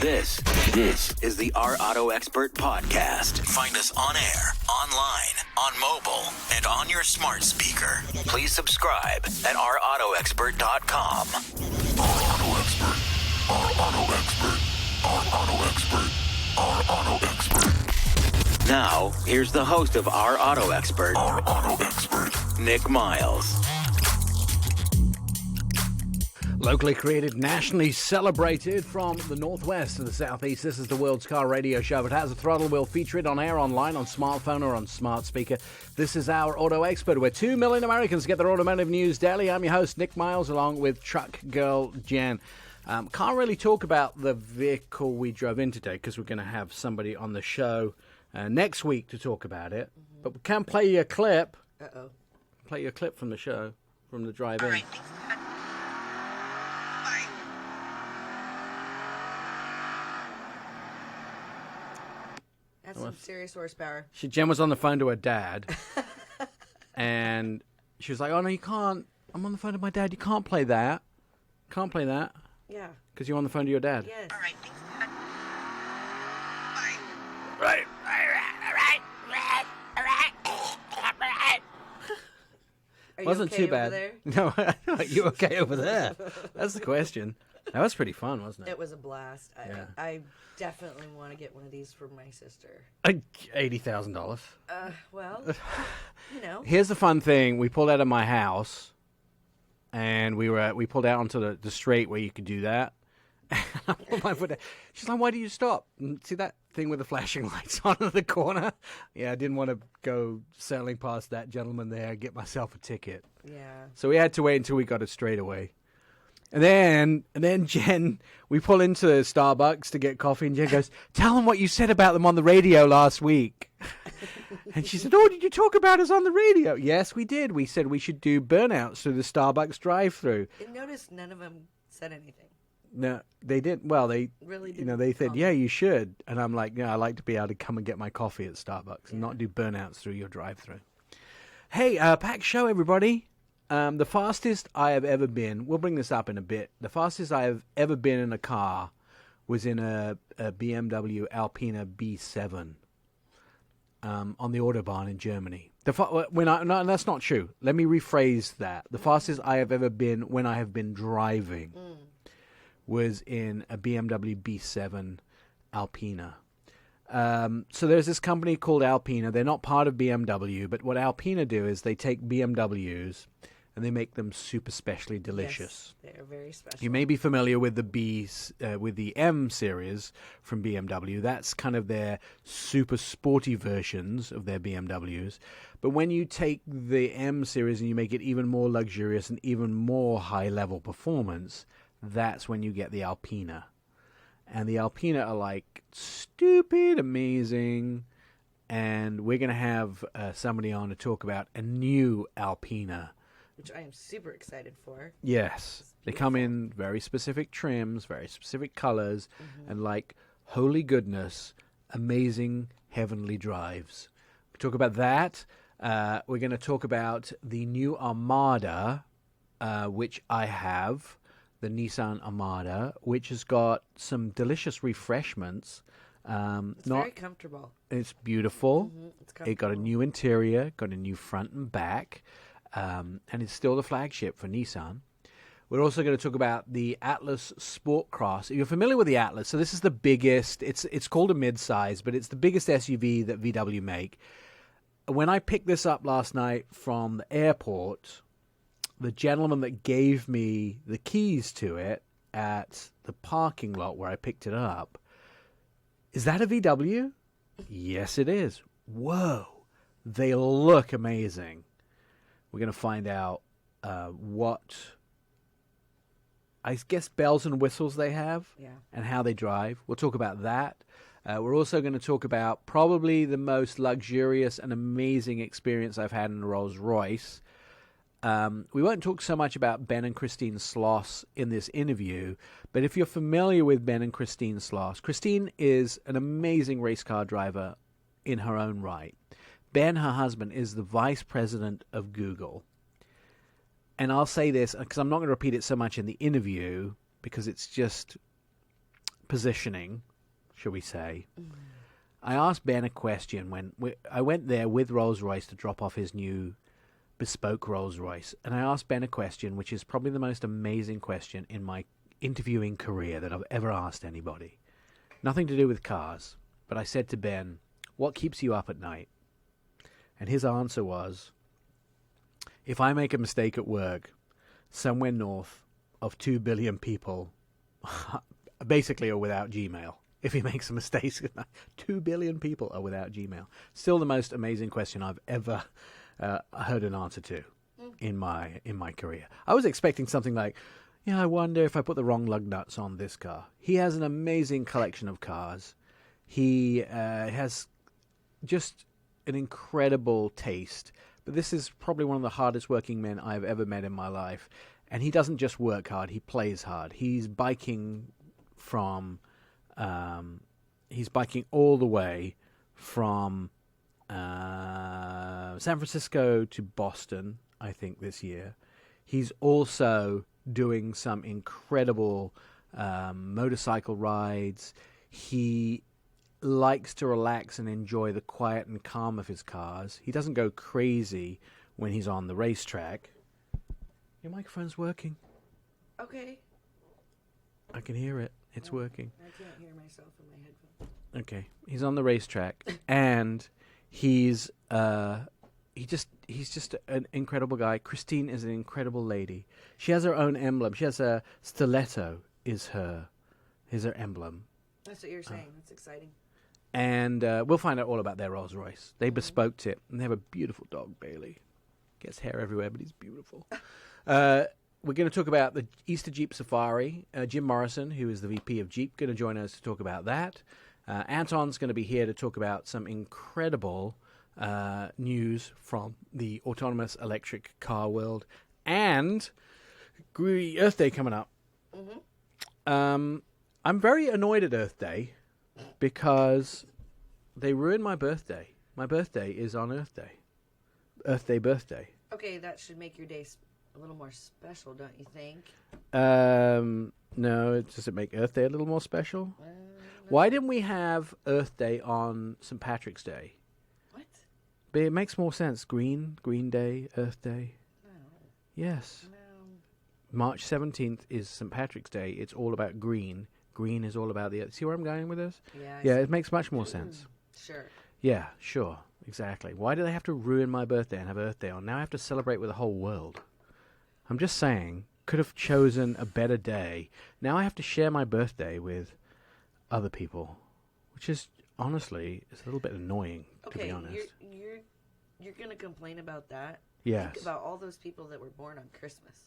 This is the Our Auto Expert Podcast. Find us on air, online, on mobile, and on your smart speaker. Please subscribe at ourautoexpert.com. Our Auto Expert. Our Auto Expert. Our Auto Expert. Our Auto Expert. Now, here's the host of Our Auto Expert, Our Auto Expert, Nick Miles. Locally created, nationally celebrated, from the northwest to the southeast, this is the world's car radio show. It has a throttle wheel. Feature it on air, online, on smartphone, or on smart speaker. This is Our Auto Expert, where 2 million Americans get their automotive news daily. I'm your host, Nick Miles, along with truck girl Jen. Can't really talk about the vehicle we drove in today because we're going to have somebody on the show next week to talk about it. But we can play you a clip. Play you a clip from the show, from the drive-in. All right. That's some serious horsepower. Jen was on the phone to her dad, and she was like, "Oh no, you can't. I'm on the phone to my dad. You can't play that. Can't play that. Yeah. Because you're on the phone to your dad." Yes. All right. Right. Are you Wasn't okay too bad. over there? No, are you okay over there? That's the question. That was pretty fun, wasn't it? It was a blast. Yeah. I definitely want to get one of these for my sister. $80,000. Well, you know. Here's the fun thing. We pulled out of my house, and we pulled out onto the street where you could do that. I pulled my foot down. She's like, "Why do you stop? See that thing with the flashing lights on in the corner?" Yeah, I didn't want to go sailing past that gentleman there and get myself a ticket. Yeah. So we had to wait until we got it straight away. And then Jen, we pull into Starbucks to get coffee, and Jen goes, "Tell them what you said about them on the radio last week." And she said, "Oh, did you talk about us on the radio?" "Yes, we did. We said we should do burnouts through the Starbucks drive-through." Notice none of them said anything. No, they didn't. Well, they Really you know, didn't they said, comment. "Yeah, you should." And I'm like, "Yeah, I like to be able to come and get my coffee at Starbucks and not do burnouts through your drive-through." Hey, packed show, everybody. The fastest I have ever been, we'll bring this up in a bit, the fastest I have ever been in a car was in a BMW Alpina B7 on the Autobahn in Germany. No, that's not true. Let me rephrase that. The fastest I have ever been when I have been driving was in a BMW B7 Alpena. So there's this company called ALPINA. They're not part of BMW, but what ALPINA do is they take BMWs and they make them super specially delicious. Yes, they're very special. You may be familiar with the M series from BMW. That's kind of their super sporty versions of their BMWs. But when you take the M series and you make it even more luxurious and even more high-level performance, that's when you get the ALPINA. And the ALPINA are like stupid amazing. And we're going to have somebody on to talk about a new ALPINA. Which I am super excited for. Yes. They come in very specific trims, very specific colors, and like, holy goodness, amazing heavenly drives. We talk about that. We're going to talk about the new Armada, which I have. The Nissan Armada, which has got some delicious refreshments. It's very comfortable. It's beautiful. It's comfortable. It got a new interior, got a new front and back, and it's still the flagship for Nissan. We're also going to talk about the Atlas Sport Cross. If you're familiar with the Atlas, so this is the biggest, it's called a mid-size, but it's the biggest SUV that VW make. When I picked this up last night from the airport, the gentleman that gave me the keys to it at the parking lot where I picked it up, "Is that a VW?" "Yes, it is." "Whoa, they look amazing." We're going to find out what, I guess, bells and whistles they have and how they drive. We'll talk about that. We're also going to talk about probably the most luxurious and amazing experience I've had in a Rolls-Royce. We won't talk so much about Ben and Christina Sloss in this interview, but if you're familiar with Ben and Christina Sloss, Christine is an amazing race car driver in her own right. Ben, her husband, is the vice president of Google. And I'll say this, because I'm not going to repeat it so much in the interview, because it's just positioning, shall we say. I asked Ben a question when I went there with Rolls-Royce to drop off his new bespoke Rolls-Royce. And I asked Ben a question, which is probably the most amazing question in my interviewing career that I've ever asked anybody. Nothing to do with cars. But I said to Ben, what keeps you up at night? And his answer was, if I make a mistake at work, somewhere north of 2 billion people basically are without Gmail. If he makes a mistake, 2 billion people are without Gmail. Still the most amazing question I've ever heard an answer to in my career. I was expecting something like, yeah, I wonder if I put the wrong lug nuts on this car. He has an amazing collection of cars. He has just an incredible taste. But this is probably one of the hardest working men I've ever met in my life. And he doesn't just work hard, he plays hard. He's biking all the way from San Francisco to Boston, I think, this year. He's also doing some incredible motorcycle rides. He likes to relax and enjoy the quiet and calm of his cars. He doesn't go crazy when he's on the racetrack. Your microphone's working. Okay. I can hear it. It's working. I can't hear myself in my headphones. Okay. He's on the racetrack and he's just an incredible guy. Christine is an incredible lady. She has her own emblem. She has a stiletto is her emblem. That's what you're saying. That's exciting. And we'll find out all about their Rolls-Royce. They bespoked it, and they have a beautiful dog, Bailey. Gets hair everywhere, but he's beautiful. We're going to talk about the Easter Jeep Safari. Jim Morrison, who is the VP of Jeep, going to join us to talk about that. Anton's going to be here to talk about some incredible news from the autonomous electric car world. And Earth Day coming up. I'm very annoyed at Earth Day because they ruined my birthday. My birthday is on Earth Day. Earth Day birthday. Okay, that should make your day a little more special, don't you think? No, does it make Earth Day a little more special? No. Why didn't we have Earth Day on St. Patrick's Day? What? But it makes more sense. Green Day, Earth Day. No. Yes. No. March 17th is St. Patrick's Day. It's all about green. Green is all about the earth. See where I'm going with this? Yeah. Yeah, it makes much more sense. Sure. Yeah, sure. Exactly. Why do they have to ruin my birthday and have Earth Day on? Now I have to celebrate with the whole world. I'm just saying, could have chosen a better day. Now I have to share my birthday with other people, which is, honestly, it's a little bit annoying, to be honest. You're going to complain about that? Yes. Think about all those people that were born on Christmas.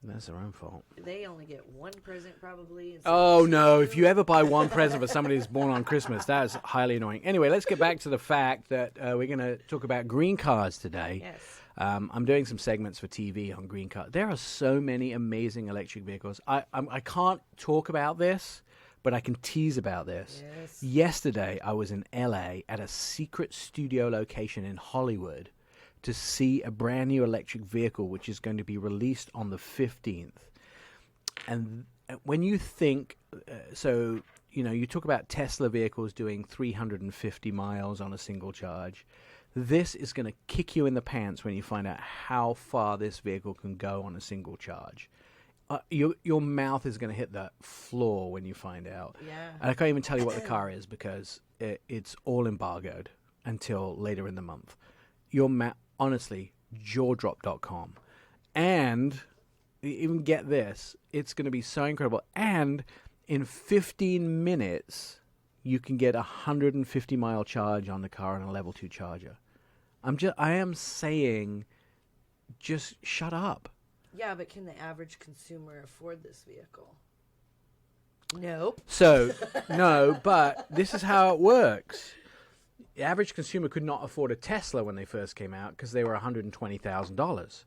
That's their own fault. They only get one present, probably. Oh, no. If you ever buy one present for somebody who's born on Christmas, that is highly annoying. Anyway, let's get back to the fact that we're going to talk about green cars today. Yes. I'm doing some segments for TV on green cars. There are so many amazing electric vehicles. I can't talk about this, but I can tease about this. Yes. Yesterday, I was in LA at a secret studio location in Hollywood to see a brand new electric vehicle, which is going to be released on the 15th. And when you think, you talk about Tesla vehicles doing 350 miles on a single charge. This is going to kick you in the pants when you find out how far this vehicle can go on a single charge. Your mouth is going to hit the floor when you find out. Yeah. And I can't even tell you what the car is because it's all embargoed until later in the month. Honestly, jawdrop.com. And even get this, it's going to be so incredible. And in 15 minutes, you can get a 150-mile charge on the car on a level 2 charger. I am saying, just shut up. Yeah, but can the average consumer afford this vehicle? Nope. So, no, but this is how it works. The average consumer could not afford a Tesla when they first came out because they were $120,000.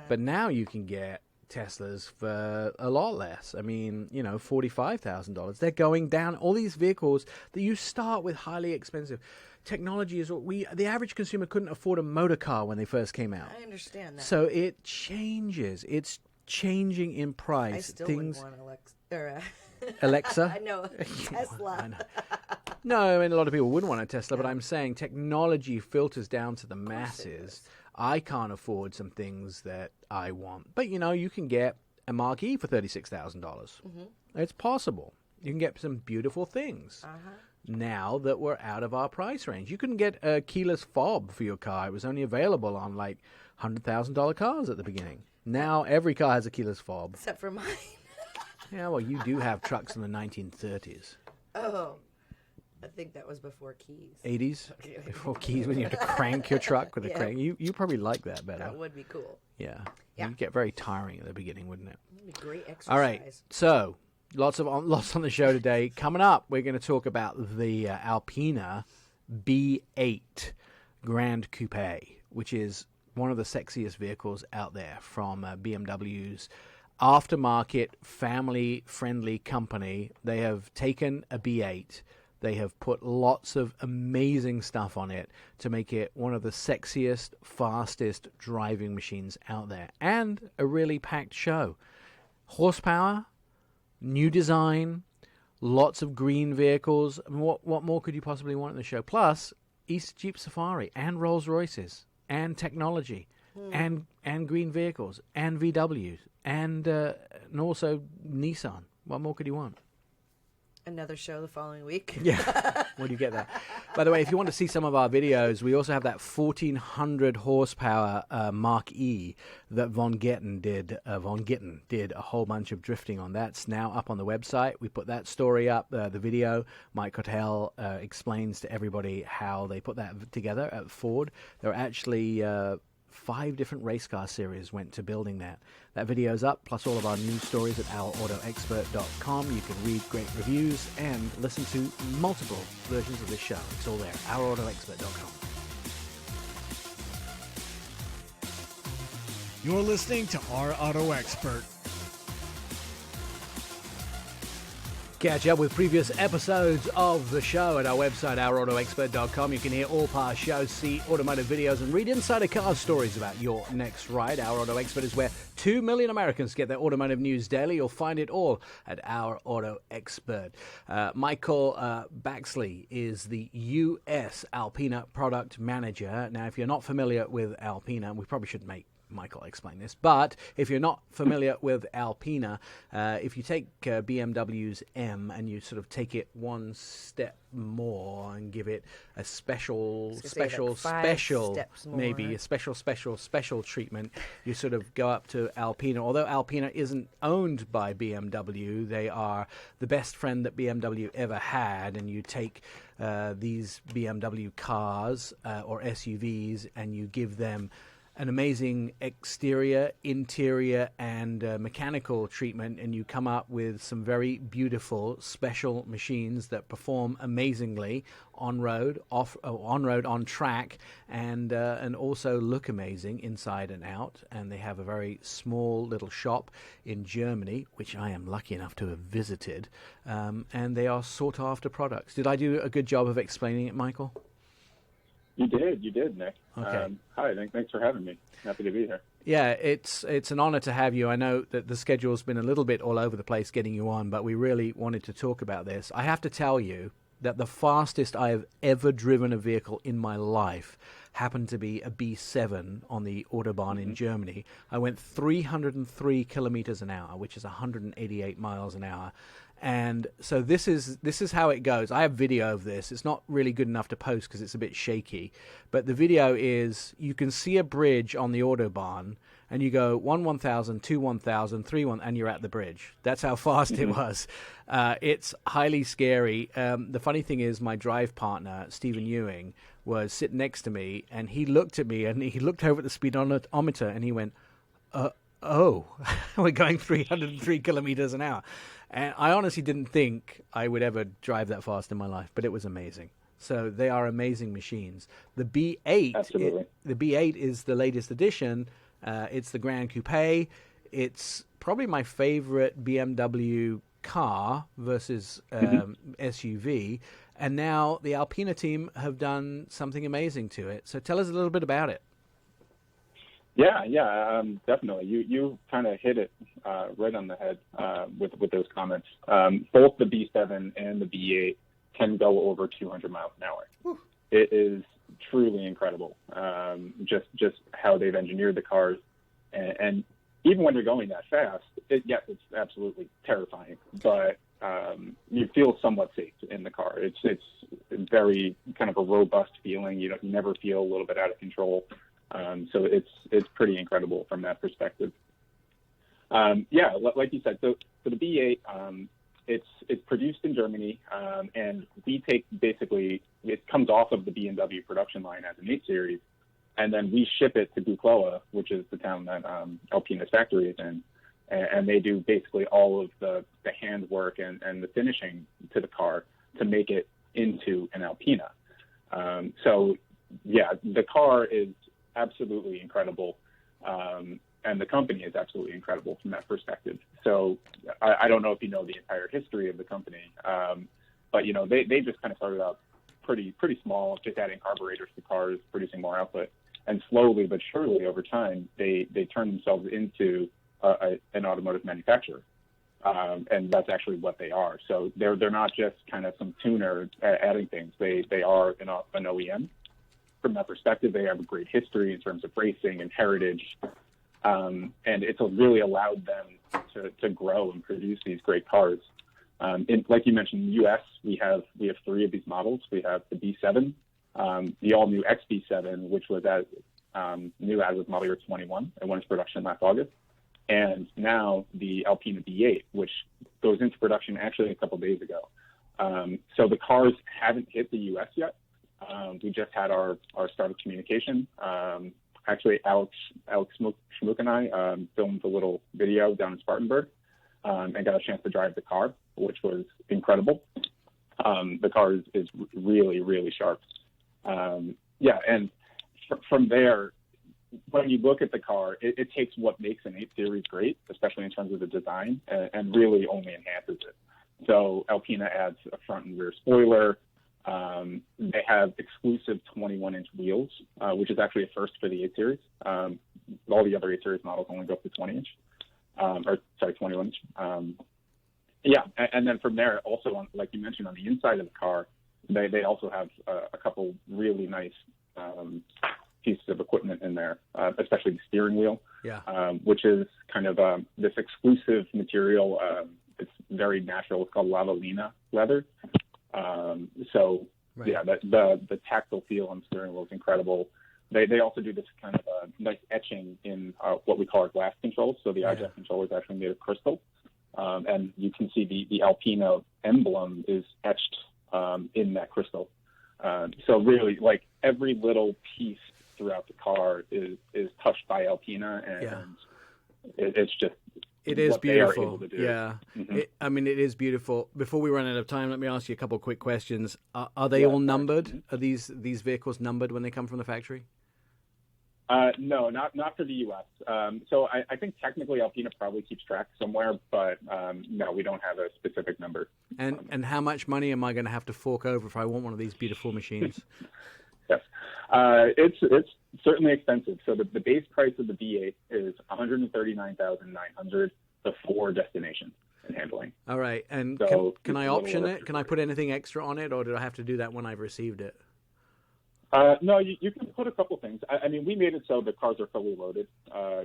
But now you can get Teslas for a lot less. I mean, $45,000. They're going down. All these vehicles that you start with highly expensive. Technology is the average consumer couldn't afford a motor car when they first came out. I understand that. So it changes. It's changing in price. I still wouldn't want Alexa? No, Tesla. I know. No, I mean, a lot of people wouldn't want a Tesla, but I'm saying technology filters down to the masses. I can't afford some things that I want. But, you can get a Mark E for $36,000. It's possible. You can get some beautiful things now that we're out of our price range. You couldn't get a keyless fob for your car. It was only available on, like, $100,000 cars at the beginning. Now every car has a keyless fob. Except for mine. Yeah, well, you do have trucks in the 1930s. Oh, I think that was before keys. 80s? Before keys, when you had to crank your truck with a crank. You probably like that better. That would be cool. Yeah. You'd get very tiring at the beginning, wouldn't it? That'd be great exercise. All right, so lots on the show today. Coming up, we're going to talk about the ALPINA B8 Grand Coupe, which is one of the sexiest vehicles out there from BMW's aftermarket, family-friendly company. They have taken a B8. They have put lots of amazing stuff on it to make it one of the sexiest, fastest driving machines out there. And a really packed show. Horsepower, new design, lots of green vehicles. I mean, what more could you possibly want in the show? Plus, East Jeep Safari and Rolls-Royces and technology and green vehicles and VWs and also Nissan. What more could you want? Another show the following week. Yeah. Where do you get that? By the way, if you want to see some of our videos, we also have that 1,400 horsepower Mark E that Von Gittin did. Von Gittin did a whole bunch of drifting on. That's now up on the website. We put that story up, the video. Mike Cotell explains to everybody how they put that together at Ford. There are actually 5 different race car series went to building that. That video's up, plus all of our news stories at ourautoexpert.com. You can read great reviews and listen to multiple versions of this show. It's all there, ourautoexpert.com. You're listening to Our Auto Expert. Catch up with previous episodes of the show at our website, ourautoexpert.com. You can hear all past shows, see automotive videos, and read insider car stories about your next ride. Our Auto Expert is where 2 million Americans get their automotive news daily. You'll find it all at Our Auto Expert. Michael Baxley is the U.S. ALPINA product manager. Now, if you're not familiar with ALPINA, we probably should make Michael explain this, but if you're not familiar with ALPINA, if you take BMW's M and you sort of take it one step more and give it a special treatment, you sort of go up to ALPINA. Although ALPINA isn't owned by BMW, they are the best friend that BMW ever had, and you take these BMW cars or SUVs and you give them an amazing exterior, interior, and mechanical treatment, and you come up with some very beautiful special machines that perform amazingly on road, on track, and also look amazing inside and out. And they have a very small little shop in Germany, which I am lucky enough to have visited, and they are sought after products. Did I do a good job of explaining it, Michael? You did, Nick. Okay. Hi, thanks for having me. Happy to be here. Yeah, it's an honor to have you. I know that the schedule's been a little bit all over the place getting you on, but we really wanted to talk about this. I have to tell you that the fastest I have ever driven a vehicle in my life happened to be a B7 on the Autobahn in Germany. I went 303 kilometers an hour, which is 188 miles an hour. And so this is how it goes. I have video of this. It's not really good enough to post because it's a bit shaky. But the video is, you can see a bridge on the Autobahn, and you go 1,000, 2, 1,000, 3, 1, and you're at the bridge. That's how fast it was. It's highly scary. The funny thing is, my drive partner, Stephen Ewing, was sitting next to me, and he looked at me, and he looked over at the speedometer, and he went, oh, we're going 303 kilometers an hour. And I honestly didn't think I would ever drive that fast in my life, but it was amazing. So they are amazing machines. The B8, the B8 is the latest edition. It's the Grand Coupe. It's probably my favorite BMW car versus SUV. And now the ALPINA team have done something amazing to it. So tell us a little bit about it. Yeah, definitely. You kind of hit it right on the head with those comments. Both the B7 and the B8 can go over 200 miles an hour. Whew. It is truly incredible, just how they've engineered the cars. And even when you're going that fast, yes, it's absolutely terrifying, but you feel somewhat safe in the car. It's very kind of a robust feeling. You never feel a little bit out of control. So it's pretty incredible from that perspective. Yeah, like you said, so the B8, it's produced in Germany, and we take basically, it comes off of the Bmw production line as an 8 Series, and then we ship it to Buchloe, which is the town that ALPINA's factory is in, and they do basically all of the handwork and the finishing to the car to make it into an ALPINA. So, yeah, the car is absolutely incredible, and the company is absolutely incredible from that perspective. So I don't know if you know the entire history of the company, but they just kind of started out pretty small, just adding carburetors to cars, producing more output, and slowly but surely over time they turned themselves into an automotive manufacturer, and that's actually what they are. So they're not just kind of some tuner adding things. They are an OEM. From that perspective, they have a great history in terms of racing and heritage, and it's really allowed them to grow and produce these great cars. Like you mentioned, in the U.S., we have 3 of these models. We have the B7, the all-new XB7, which was new as of model year 21. It went into production last August. And now the ALPINA B8, which goes into production actually a couple days ago. So the cars haven't hit the U.S. yet. We just had our start of communication. Actually, Alex Schmook and I filmed a little video down in Spartanburg and got a chance to drive the car, which was incredible. The car is really, really sharp. Yeah, and from there, when you look at the car, it takes what makes an 8 Series great, especially in terms of the design, and really only enhances it. So ALPINA adds a front and rear spoiler. They have exclusive 21-inch wheels, which is actually a first for the 8 Series. All the other 8 Series models only go up to 20-inch, 21-inch. Yeah, and then from there, also, like you mentioned, on the inside of the car, they also have a couple really nice pieces of equipment in there, especially the steering wheel, which is kind of this exclusive material. It's very natural. It's called Lavalina leather. So yeah, the tactile feel on the steering wheel is incredible. They also do this kind of nice etching in what we call our glass controls. So the iJet controller is actually made of crystal, and you can see the ALPINA emblem is etched in that crystal. So really, like, every little piece throughout the car is touched by ALPINA, and it's just. It is beautiful. Yeah. Mm-hmm. It is beautiful. Before we run out of time, let me ask you a couple of quick questions. Are they all numbered? Are these vehicles numbered when they come from the factory? No, not for the U.S. So I think technically ALPINA probably keeps track somewhere, but no, we don't have a specific number. And how much money am I going to have to fork over if I want one of these beautiful machines? Yes, it's certainly expensive. So the base price of the B8 is $139,900 before destination and handling. All right, and so can I option it? Can I put anything extra on it, or do I have to do that when I've received it? No, you can put a couple things. I mean, we made it so the cars are fully loaded.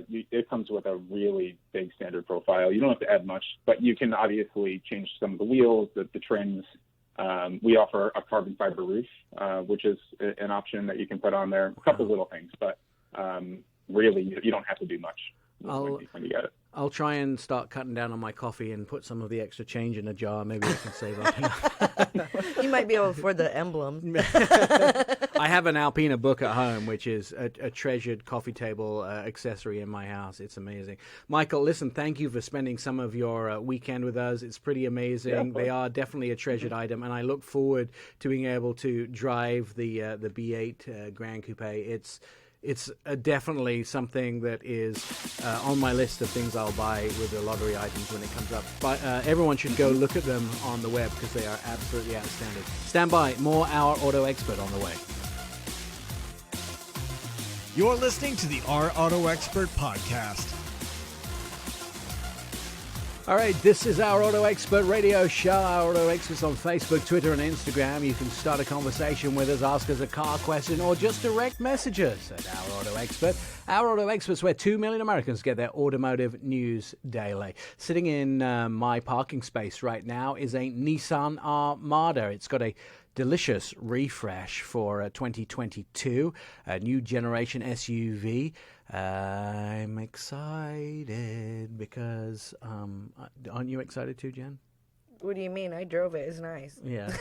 It comes with a really big standard profile. You don't have to add much, but you can obviously change some of the wheels, the trims. We offer a carbon fiber roof, which is an option that you can put on there. A couple little things, but really you don't have to do much when you get it. I'll try and start cutting down on my coffee and put some of the extra change in a jar. Maybe I can save up. You might be able to afford the emblem. I have an ALPINA book at home, which is a treasured coffee table accessory in my house. It's amazing. Michael, listen, thank you for spending some of your weekend with us. It's pretty amazing. They are definitely a treasured item, and I look forward to being able to drive the B8 Gran Coupe. It's definitely something that is on my list of things I'll buy with the lottery items when it comes up. But everyone should go look at them on the web because they are absolutely outstanding. Stand by. More Our Auto Expert on the way. You're listening to the Our Auto Expert podcast. All right, this is Our Auto Expert radio show. Our Auto Experts on Facebook, Twitter, and Instagram. You can start a conversation with us, ask us a car question, or just direct message us at Our Auto Expert. Our Auto Experts, where 2 million Americans get their automotive news daily. Sitting in my parking space right now is a Nissan Armada. It's got a delicious refresh for 2022, a new generation SUV. I'm excited because, aren't you excited too, Jen? What do you mean? I drove it. It's nice. Yeah.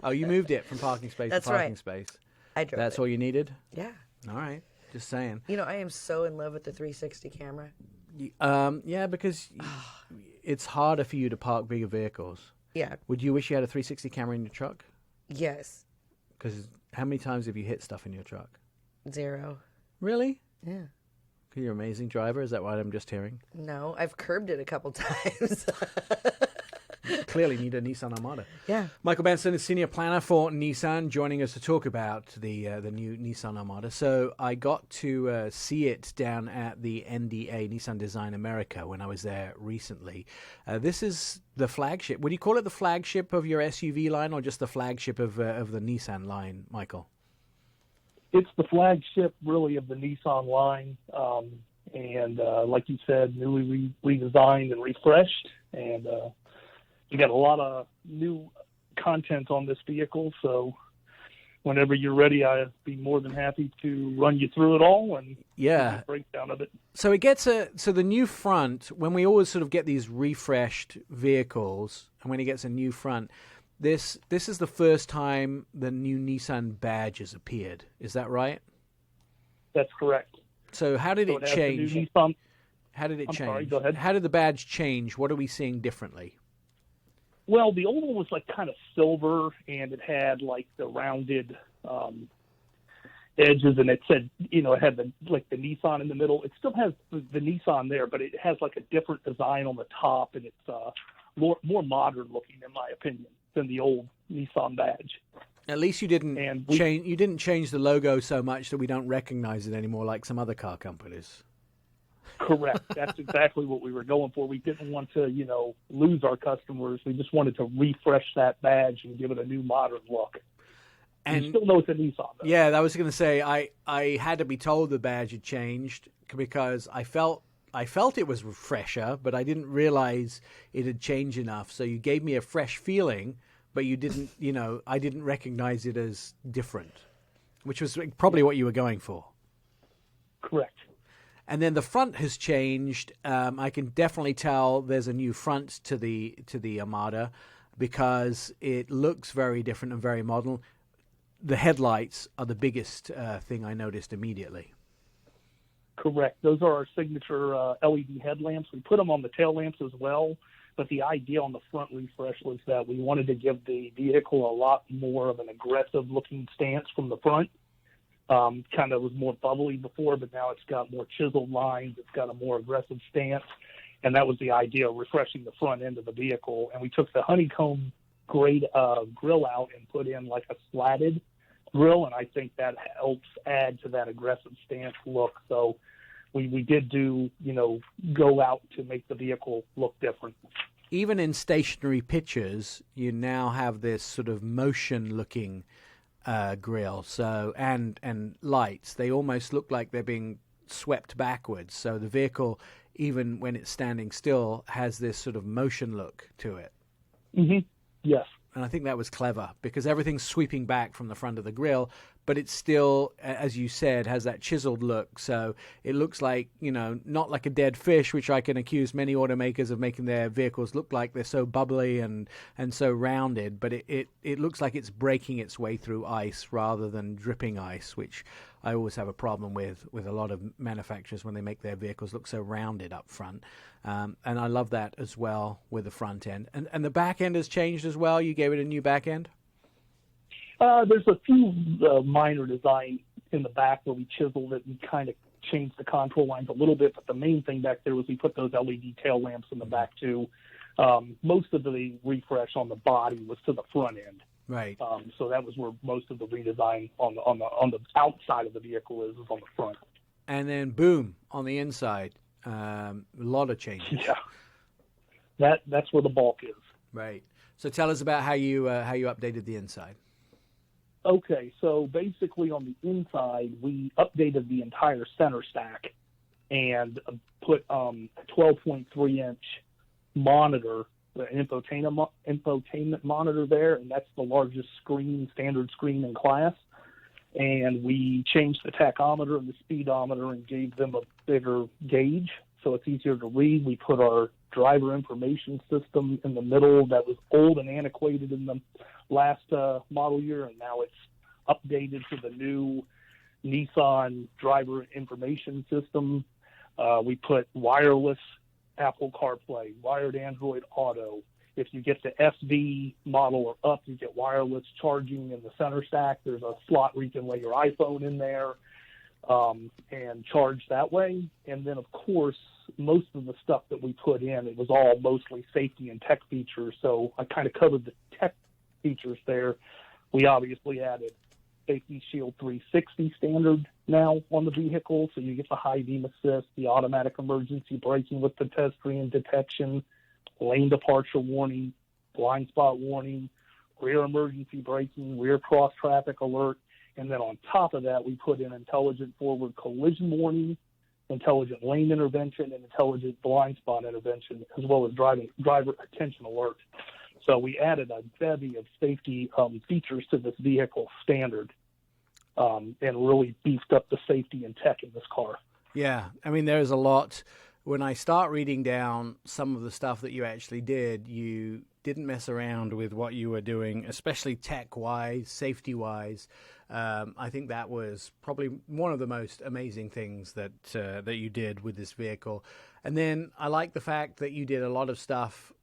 Oh, you moved it from parking space That's to parking right. space. I drove That's it. all you needed? Yeah. All right. Just saying. You know, I am so in love with the 360 camera. Yeah, because it's harder for you to park bigger vehicles. Yeah. Would you wish you had a 360 camera in your truck? Yes. Because how many times have you hit stuff in your truck? 0. Really? Yeah. You're an amazing driver. Is that what I'm just hearing? No, I've curbed it a couple times. Clearly need a Nissan Armada. Yeah. Michael Benson is senior planner for Nissan, joining us to talk about the new Nissan Armada. So I got to see it down at the NDA, Nissan Design America, when I was there recently. This is the flagship. Would you call it the flagship of your SUV line, or just the flagship of the Nissan line, Michael? It's the flagship, really, of the Nissan line. And like you said, newly redesigned and refreshed. And you got a lot of new content on this vehicle. So whenever you're ready, I'd be more than happy to run you through it all and yeah, a breakdown of it. So it gets so the new front, when we always sort of get these refreshed vehicles, and when it gets a new front, this is the first time the new Nissan badge has appeared. Is that right? That's correct. So how did So it has the new change? Nissan. How did it I'm change? sorry, go ahead. How did the badge change? What are we seeing differently? Well, the old one was like kind of silver, and it had like the rounded edges, and it said, it had the Nissan in the middle. It still has the Nissan there, but it has like a different design on the top, and it's more modern looking, in my opinion, than the old Nissan badge. At least you didn't And change. You didn't change the logo so much that we don't recognize it anymore, like some other car companies. Correct. That's exactly what we were going for. We didn't want to, lose our customers. We just wanted to refresh that badge and give it a new modern look. And you still know it's a Nissan, though. Yeah, I was going to say I had to be told the badge had changed because I felt it was fresher, but I didn't realize it had changed enough. So you gave me a fresh feeling, but you didn't, I didn't recognize it as different, which was probably what you were going for. Correct. And then the front has changed. I can definitely tell there's a new front to the Armada because it looks very different and very modern. The headlights are the biggest thing I noticed immediately. Correct. Those are our signature LED headlamps. We put them on the tail lamps as well, but the idea on the front refresh was that we wanted to give the vehicle a lot more of an aggressive-looking stance from the front. Kind of was more bubbly before, but now it's got more chiseled lines. It's got a more aggressive stance, and that was the idea of refreshing the front end of the vehicle. And we took the honeycomb grade grill out and put in like a slatted grill, and I think that helps add to that aggressive stance look. So we did go out to make the vehicle look different. Even in stationary pictures, you now have this sort of motion-looking grill, so and lights. They almost look like they're being swept backwards. So the vehicle, even when it's standing still, has this sort of motion look to it. Mm-hmm. Yes. And I think that was clever because everything's sweeping back from the front of the grille, but it still, as you said, has that chiseled look. So it looks like, not like a dead fish, which I can accuse many automakers of making their vehicles look like. They're so bubbly and so rounded, but it looks like it's breaking its way through ice rather than dripping ice, which I always have a problem with a lot of manufacturers when they make their vehicles look so rounded up front. And I love that as well with the front end. And the back end has changed as well. You gave it a new back end? There's a few minor design in the back where we chiseled it and kind of changed the contour lines a little bit, but the main thing back there was we put those LED tail lamps in the back too. Most of the refresh on the body was to the front end. Right. So that was where most of the redesign on the outside of the vehicle is on the front. And then boom on the inside, a lot of changes. Yeah, that's where the bulk is. Right. So tell us about how you updated the inside. Okay, so basically on the inside, we updated the entire center stack and put a 12.3-inch monitor, the infotainment monitor there, and that's the largest standard screen in class. And we changed the tachometer and the speedometer and gave them a bigger gauge, so it's easier to read. We put our driver information system in the middle that was old and antiquated in the last model year, and now it's updated to the new Nissan driver information system. We put wireless Apple CarPlay, wired Android Auto. If you get the SV model or up, you get wireless charging in the center stack. There's a slot where you can lay your iPhone in there and charge that way. And then, of course, most of the stuff that we put in, it was all mostly safety and tech features. So I kind of covered the tech features there. We obviously added Safety Shield 360 standard now on the vehicle. So you get the high beam assist, the automatic emergency braking with pedestrian detection, lane departure warning, blind spot warning, rear emergency braking, rear cross traffic alert. And then on top of that, we put in intelligent forward collision warning, intelligent lane intervention, and intelligent blind spot intervention, as well as driver attention alert. So we added a bevy of safety features to this vehicle standard and really beefed up the safety and tech in this car. Yeah, I mean, there's a lot. When I start reading down some of the stuff that you actually did, you didn't mess around with what you were doing, especially tech-wise, safety-wise. I think that was probably one of the most amazing things that you did with this vehicle. And then I like the fact that you did a lot of stuff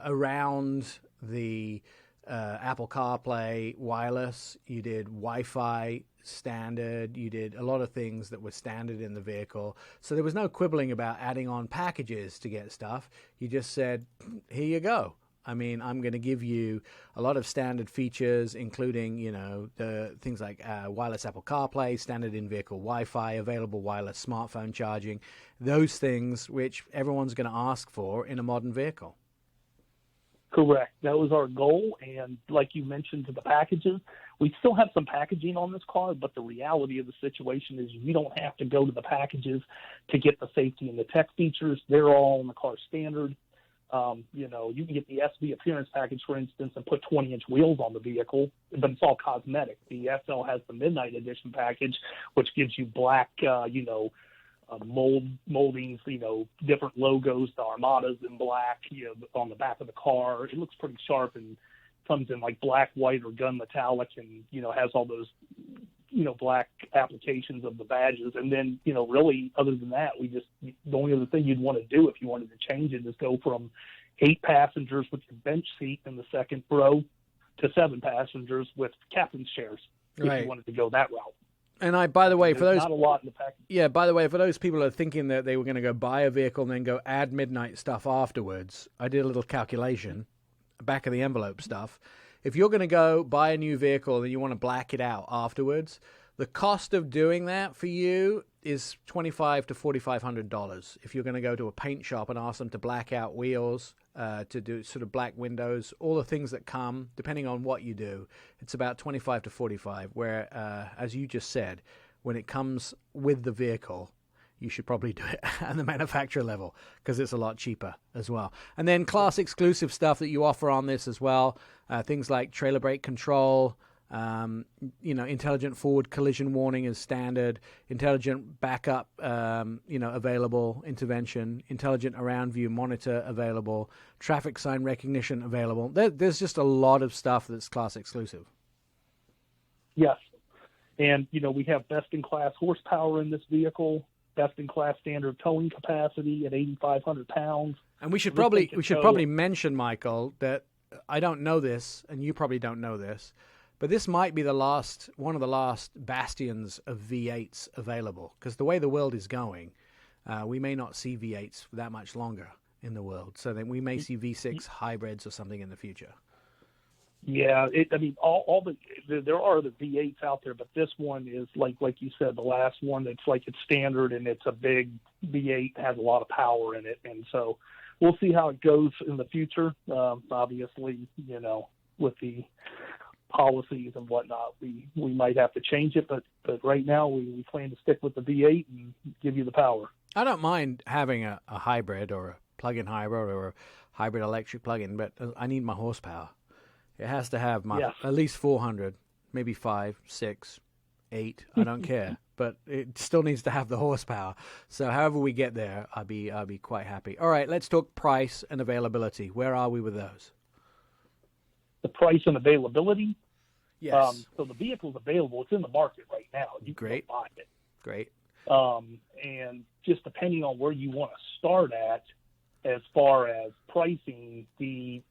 around the Apple CarPlay wireless. You did Wi-Fi standard. You did a lot of things that were standard in the vehicle. So there was no quibbling about adding on packages to get stuff. You just said, here you go. I mean, I'm going to give you a lot of standard features, including, the things like wireless Apple CarPlay, standard in-vehicle Wi-Fi, available wireless smartphone charging, those things which everyone's going to ask for in a modern vehicle. Correct. That was our goal. And like you mentioned to the packages, we still have some packaging on this car, but the reality of the situation is you don't have to go to the packages to get the safety and the tech features. They're all in the car standard. You can get the SV appearance package, for instance, and put 20-inch wheels on the vehicle, but it's all cosmetic. The SL has the Midnight Edition package, which gives you black, moldings, different logos. The Armada's in black, on the back of the car. It looks pretty sharp and comes in like black, white, or gun metallic, and has all those black applications of the badges. And then really other than that, the only other thing you'd want to do if you wanted to change it is go from 8 passengers with your bench seat in the second row to 7 passengers with captain's chairs if you wanted to go that route. And by the way, for those, not a lot in the package. Yeah, by the way, for those people who are thinking that they were going to go buy a vehicle and then go add midnight stuff afterwards, I did a little calculation, back of the envelope stuff. If you're going to go buy a new vehicle and you want to black it out afterwards, the cost of doing that for you is $2,500 to $4,500. If you're going to go to a paint shop and ask them to black out wheels, to do sort of black windows, all the things that come, depending on what you do, it's about $25 to $45. Where, as you just said, when it comes with the vehicle, you should probably do it at the manufacturer level because it's a lot cheaper as well. And then class exclusive stuff that you offer on this as well, things like trailer brake control, intelligent forward collision warning is standard, intelligent backup, available intervention, intelligent around view monitor available, traffic sign recognition available. There's just a lot of stuff that's class exclusive. Yes. And, we have best-in-class horsepower in this vehicle, best-in-class standard towing capacity at 8,500 pounds. And we should probably mention, Michael, that I don't know this, and you probably don't know this, but this might be one of the last bastions of V8s available, because the way the world is going, we may not see V8s for that much longer in the world. So then we may see V6 hybrids or something in the future. Yeah, all there are the V8s out there, but this one is like you said, the last one that's like it's standard and it's a big V8, has a lot of power in it, and so we'll see how it goes in the future. Obviously, with the policies and whatnot, we might have to change it, but right now we plan to stick with the V8 and give you the power. I don't mind having a hybrid or a plug-in hybrid or a hybrid electric plug-in, but I need my horsepower. It has to have at least 400, maybe 5, 6, 8. I don't care, but it still needs to have the horsepower. So however we get there, I'll be quite happy. All right, let's talk price and availability. Where are we with those? The price and availability? Yes. So the vehicle's available. It's in the market right now. You can go buy it. Great. And just depending on where you want to start at as far as pricing, the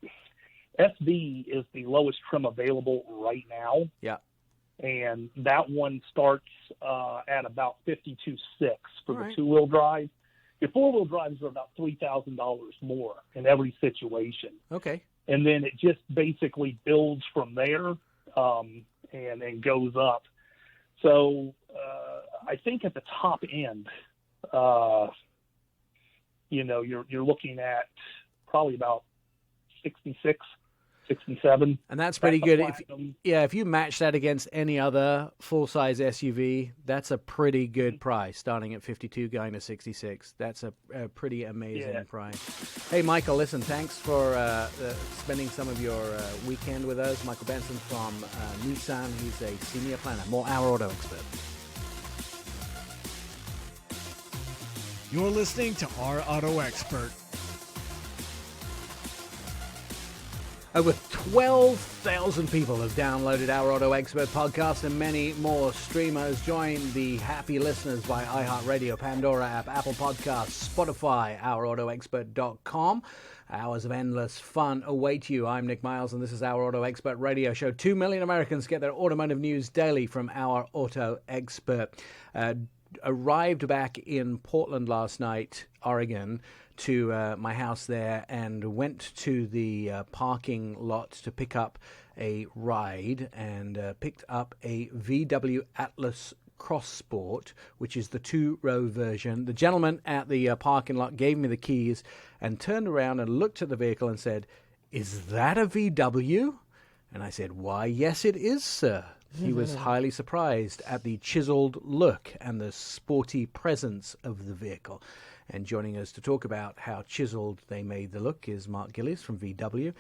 SV is the lowest trim available right now. Yeah. And that one starts at about $52,600 for the right. two-wheel drive. Your four-wheel drives are about $3,000 more in every situation. Okay. And then it just basically builds from there and goes up. So I think at the top end, you're looking at probably about 66, 67. And that's pretty good. If you match that against any other full-size SUV, that's a pretty good price, starting at 52, going to 66. That's a pretty amazing price. Hey, Michael, listen, thanks for spending some of your weekend with us. Michael Benson from Nissan. He's a senior planner, more our auto expert. You're listening to Our Auto Expert. Over 12,000 people have downloaded our Auto Expert podcast, and many more streamers. Join the happy listeners via iHeartRadio, Pandora app, Apple Podcasts, Spotify, OurAutoExpert.com. Hours of endless fun await you. I'm Nick Miles, and this is Our Auto Expert radio show. 2 million Americans get their automotive news daily from Our Auto Expert. Arrived back in Portland last night, Oregon, to my house there, and went to the parking lot to pick up a ride, and picked up a VW Atlas Crossport, which is the two-row version. The gentleman at the parking lot gave me the keys and turned around and looked at the vehicle and said, "Is that a VW?" And I said, "Why, yes, it is, sir." He was highly surprised at the chiseled look and the sporty presence of the vehicle. And joining us to talk about how chiseled they made the look is Mark Gilles from VW.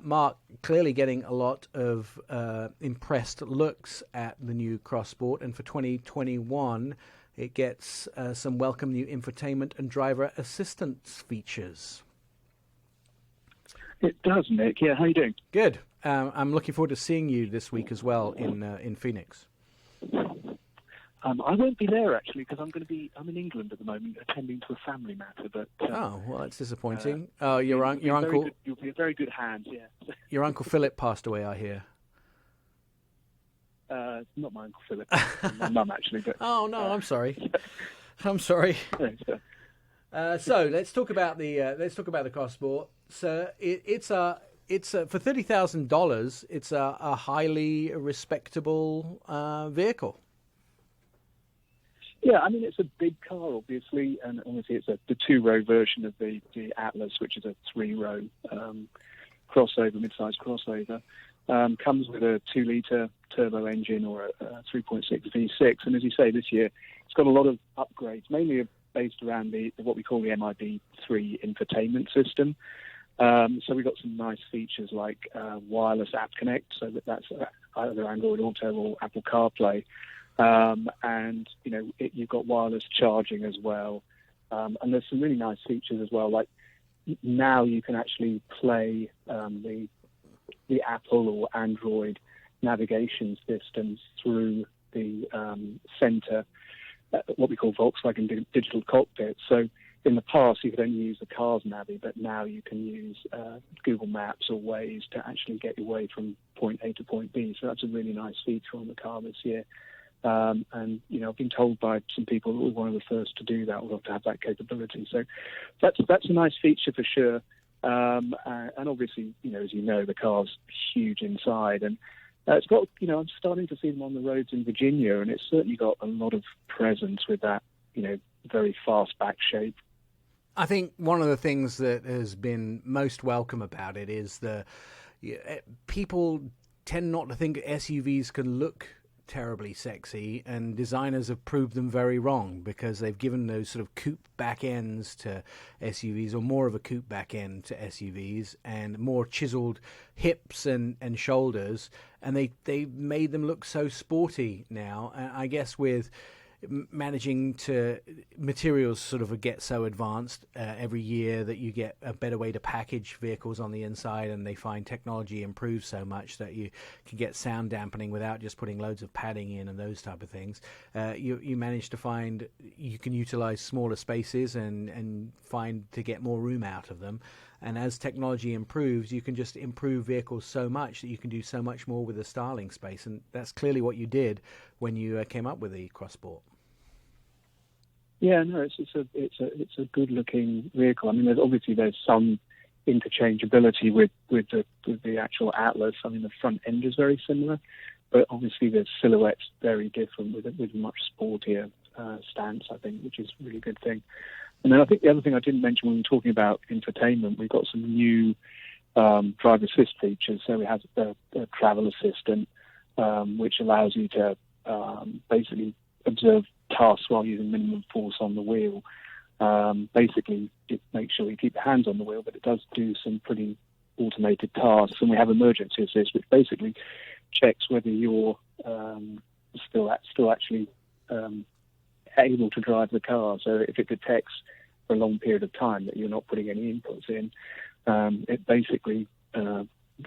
Mark, clearly getting a lot of impressed looks at the new Crossport, and for 2021, it gets some welcome new infotainment and driver assistance features. It does, Nick. Yeah, how you doing? Good. I'm looking forward to seeing you this week as well in Phoenix. I won't be there actually because I'm in England at the moment attending to a family matter. But oh well, that's disappointing. Your uncle. You'll be in very good hands. Yeah. Your uncle Philip passed away, I hear. Not my uncle Philip. My mum actually. But, oh no, I'm sorry. I'm sorry. So let's talk about the Crossport. So it's for $30,000. It's a highly respectable vehicle. Yeah, I mean it's a big car, obviously, and obviously it's the two-row version of the Atlas, which is a three-row crossover, mid-sized crossover. Comes with a 2-litre turbo engine or a 3.6 V6, and as you say, this year it's got a lot of upgrades, mainly based around what we call the MIB 3 infotainment system. So we've got some nice features like wireless app connect, so that's either Android Auto or Apple CarPlay. And you've got wireless charging as well, and there's some really nice features as well. Like now you can actually play the Apple or Android navigation systems through the center, what we call Volkswagen digital cockpit. So in the past you could only use the car's navi, but now you can use Google Maps or Waze to actually get your way from point A to point B. So that's a really nice feature on the car this year. And I've been told by some people that we're one of the first to do that, or to have that capability. So that's a nice feature for sure. And obviously, as you know, the car's huge inside, and it's got, I'm starting to see them on the roads in Virginia, and it's certainly got a lot of presence with that, very fast back shape. I think one of the things that has been most welcome about it is people tend not to think SUVs can look terribly sexy, and designers have proved them very wrong, because they've given those sort of coupe back ends to SUVs, or more of a coupe back end to SUVs, and more chiseled hips and shoulders, and they made them look so sporty now. And I guess with managing to materials sort of get so advanced every year that you get a better way to package vehicles on the inside, and they find technology improves so much that you can get sound dampening without just putting loads of padding in and those type of things. You manage to find you can utilize smaller spaces and find to get more room out of them. And as technology improves, you can just improve vehicles so much that you can do so much more with the styling space, and that's clearly what you did when you came up with the Crossport. Yeah, no, it's a good looking vehicle. I mean, there's some interchangeability with the actual Atlas. I mean, the front end is very similar, but obviously the silhouette's very different with a much sportier stance, I think, which is a really good thing. And then I think the other thing I didn't mention when we were talking about infotainment, we've got some new driver assist features. So we have a travel assistant, which allows you to basically observe tasks while using minimum force on the wheel. Basically, it makes sure you keep your hands on the wheel, but it does do some pretty automated tasks. And we have emergency assist, which basically checks whether you're still actually able to drive the car. So if it detects for a long period of time that you're not putting any inputs in, it basically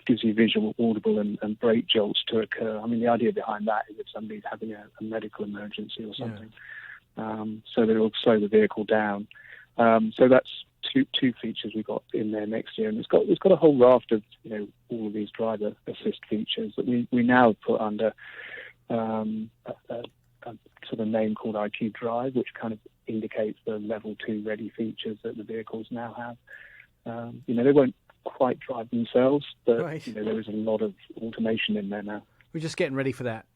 gives you visual, audible, and brake jolts to occur. I mean, the idea behind that is if somebody's having a medical emergency or something, so that it'll slow the vehicle down. So that's two features we've got in there next year, and it's got a whole raft of all of these driver assist features that we now put under a sort of name called IQ Drive, which kind of indicates the level 2 ready features that the vehicles now have. They won't quite drive themselves, but right. There is a lot of automation in there now. We're just getting ready for that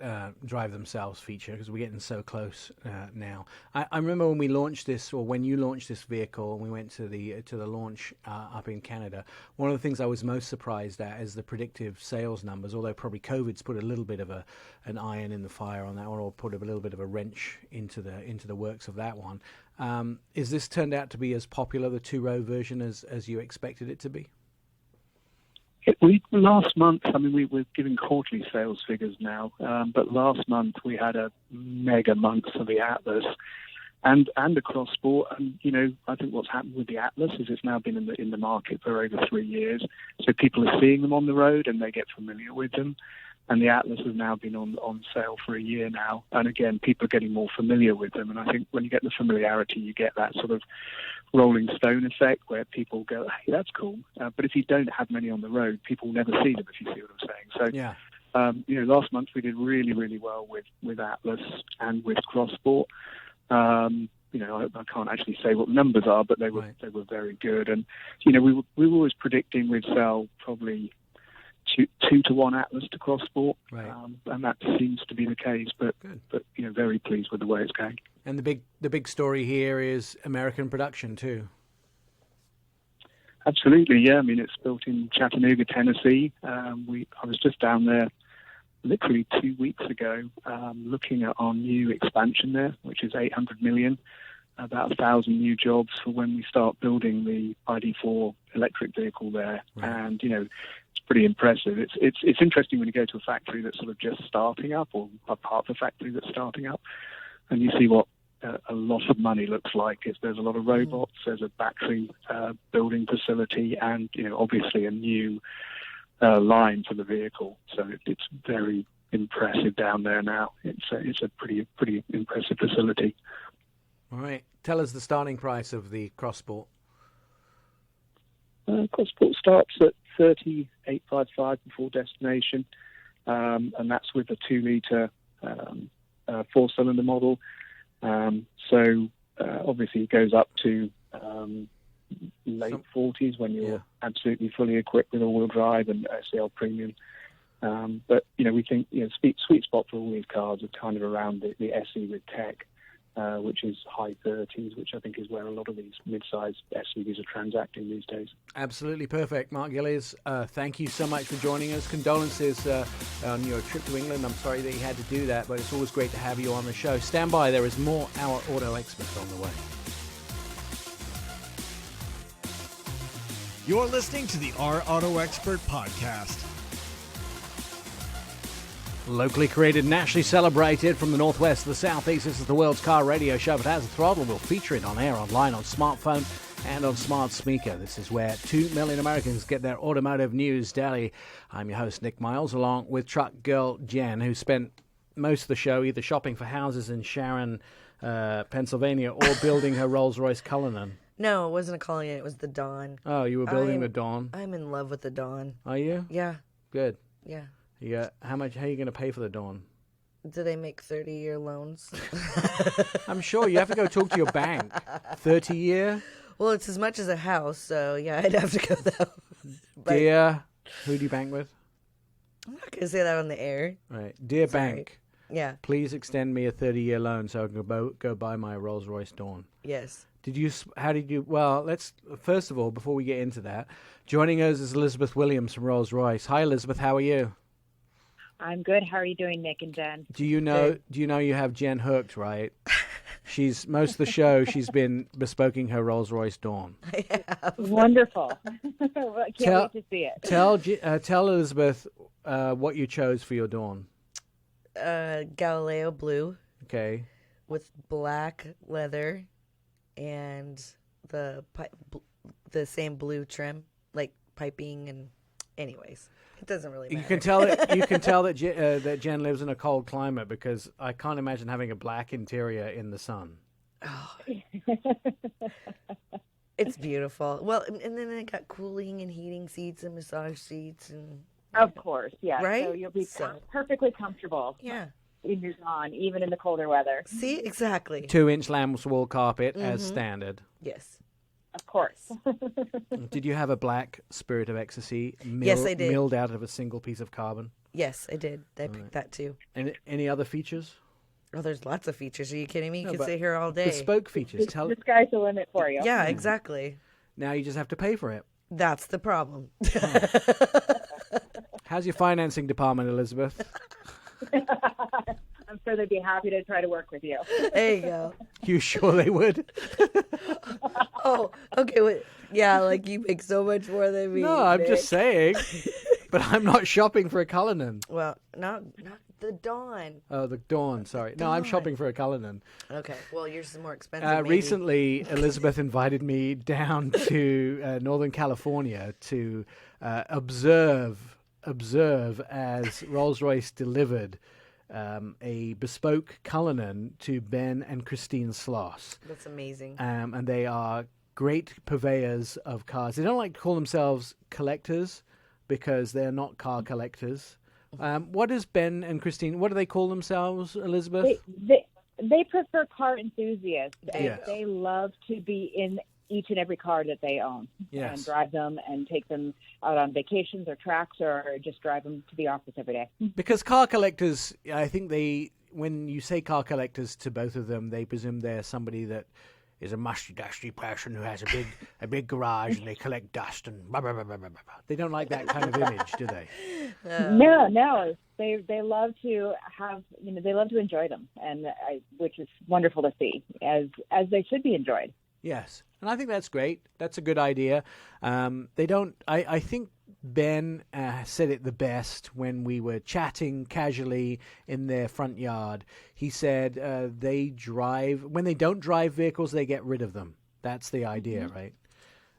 drive themselves feature, because we're getting so close now. I remember when we launched this, or when you launched this vehicle, and we went to the launch up in Canada. One of the things I was most surprised at is the predictive sales numbers. Although probably COVID's put a little bit of an iron in the fire on that one, or put a little bit of a wrench into the works of that one. Is this turned out to be as popular, the 2-row version, as you expected it to be? Last month, I mean, we're giving quarterly sales figures now, but last month we had a mega month for the Atlas and the Crossport. And, I think what's happened with the Atlas is it's now been in the market for over 3 years. So people are seeing them on the road and they get familiar with them. And the Atlas has now been on sale for a year now. And again, people are getting more familiar with them. And I think when you get the familiarity, you get that sort of Rolling Stone effect where people go, hey, that's cool. But if you don't have many on the road, people will never see them, if you see what I'm saying. So, yeah. Last month we did really, really well with Atlas and with Crossport. I can't actually say what the numbers are, but they were very good. And, we were always predicting we'd sell probably 2 to 1 Atlas to Crossport, right. And that seems to be the case. But very pleased with the way it's going. And the big story here is American production too. Absolutely, yeah. I mean, it's built in Chattanooga, Tennessee. I was just down there literally 2 weeks ago, looking at our new expansion there, which is $800 million. About 1,000 new jobs for when we start building the ID4 electric vehicle there, right. And it's pretty impressive. It's interesting when you go to a factory that's sort of just starting up, or a part of a factory that's starting up, and you see what a lot of money looks like. There's a lot of robots, there's a battery building facility, and obviously a new line for the vehicle. So it's very impressive down there now. It's a pretty impressive facility. All right. Tell us the starting price of the Crossport. Crossport starts at $38,550 before destination, and that's with a 2-litre 4-cylinder model. So obviously it goes up to late 40s when you're absolutely fully equipped with all-wheel drive and SEL Premium. But, we think, sweet spot for all these cars are kind of around the SE with tech, which is high 30s, which I think is where a lot of these mid-sized SUVs are transacting these days. Absolutely perfect. Mark Gilles, thank you so much for joining us. Condolences on your trip to England. I'm sorry that you had to do that, but it's always great to have you on the show. Stand by. There is more Our Auto Expert on the way. You're listening to the Our Auto Expert podcast. Locally created, nationally celebrated from the northwest to the southeast, this is the world's car radio show. If it has a throttle, we'll feature it on air, online, on smartphone, and on smart speaker. This is where 2 million Americans get their automotive news daily. I'm your host, Nick Miles, along with truck girl Jen, who spent most of the show either shopping for houses in Sharon, Pennsylvania, or building her Rolls-Royce Cullinan. No, it wasn't a Cullinan. It was the Dawn. Oh, you were building the Dawn? I'm in love with the Dawn. Are you? Yeah. Good. Yeah. Yeah. How are you going to pay for the Dawn? Do they make 30-year loans? I'm sure you have to go talk to your bank. 30-year? Well, it's as much as a house, so yeah, I'd have to go that. Dear, who do you bank with? I'm not going to say that on the air. Right. Dear Sorry. bank, Yeah. please extend me a 30-year loan so I can go buy my Rolls-Royce Dawn. Yes. Well, let's, first of all, before we get into that, joining us is Elizabeth Williams from Rolls-Royce. Hi, Elizabeth, how are you? I'm good. How are you doing, Nick and Jen? Do you know you have Jen hooked, right? Most of the show, she's been bespoking her Rolls-Royce Dawn. I have. Wonderful. I can't wait to see it. Tell Elizabeth what you chose for your Dawn. Galileo blue. Okay. With black leather and the same blue trim, like piping and anyways. It doesn't really matter. You can tell that Jen lives in a cold climate because I can't imagine having a black interior in the sun. Oh. It's beautiful. Well, and then it got cooling and heating seats and massage seats and. Of course, yeah. Right? So you'll be perfectly comfortable. Yeah. In your Dawn, even in the colder weather. See, exactly. 2-inch lamb's wool carpet as standard. Yes. Of course. Did you have a black Spirit of Ecstasy Yes, I did. milled out of a single piece of carbon? Yes, I did. I picked that too. And any other features? Oh, there's lots of features. Are you kidding me? You No, could but sit here all day. Bespoke features. The sky's the limit for you. Yeah, exactly. Now you just have to pay for it. That's the problem. How's your financing department, Elizabeth? I'm sure they'd be happy to try to work with you. There you go. You sure they would? Oh, okay. Wait. Yeah, like you make so much more than me. No, I'm Nick. just saying. But I'm not shopping for a Cullinan. Well, not the Dawn. Oh, the Dawn, sorry. No, I'm shopping for a Cullinan. Okay, well, yours is more expensive. Maybe. Recently, Elizabeth invited me down to Northern California to observe as Rolls-Royce delivered a bespoke Cullinan to Ben and Christina Sloss. That's amazing. And they are great purveyors of cars. They don't like to call themselves collectors because they're not car collectors. What is Ben and Christine? What do they call themselves, Elizabeth? They prefer car enthusiasts, and Yes. they love to be in each and every car that they own, Yes. and drive them and take them out on vacations or tracks, or just drive them to the office every day. Because car collectors, I think when you say car collectors to both of them, they presume they're somebody that is a musty, dusty person who has a big garage and they collect dust and blah, blah, blah, blah, blah, blah. They don't like that kind of image, do they? No, they love to have, they love to enjoy them, and which is wonderful to see, as they should be enjoyed. Yes, and I think that's great. That's a good idea. I think Ben said it the best when we were chatting casually in their front yard. He said when they don't drive vehicles, they get rid of them. That's the idea, right?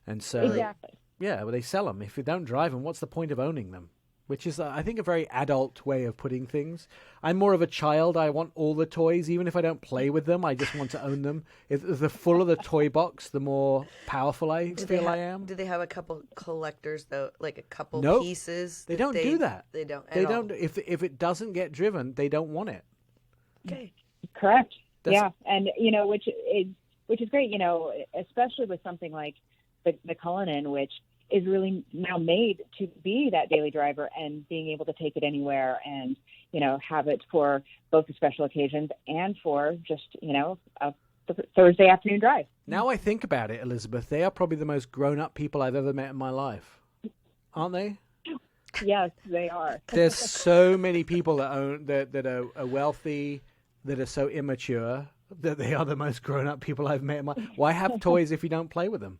And so, Exactly. Yeah, well, they sell them. If you don't drive them, what's the point of owning them? Which is, I think, a very adult way of putting things. I'm more of a child. I want all the toys. Even if I don't play with them, I just want to own them. If the fuller the toy box, the more powerful I feel I am. Do they have a couple collectors, though? Like a couple Nope. pieces? They don't do that. They don't. They don't. If it doesn't get driven, they don't want it. Okay. Correct. That's- Yeah, and which is great. Especially with something like the Cullinan, which is really now made to be that daily driver and being able to take it anywhere and, have it for both the special occasions and for just, a Thursday afternoon drive. Now I think about it, Elizabeth, they are probably the most grown-up people I've ever met in my life. Aren't they? Yes, they are. There's so many people that are wealthy, that are so immature, that they are the most grown-up people I've met in my life. Why have toys if you don't play with them?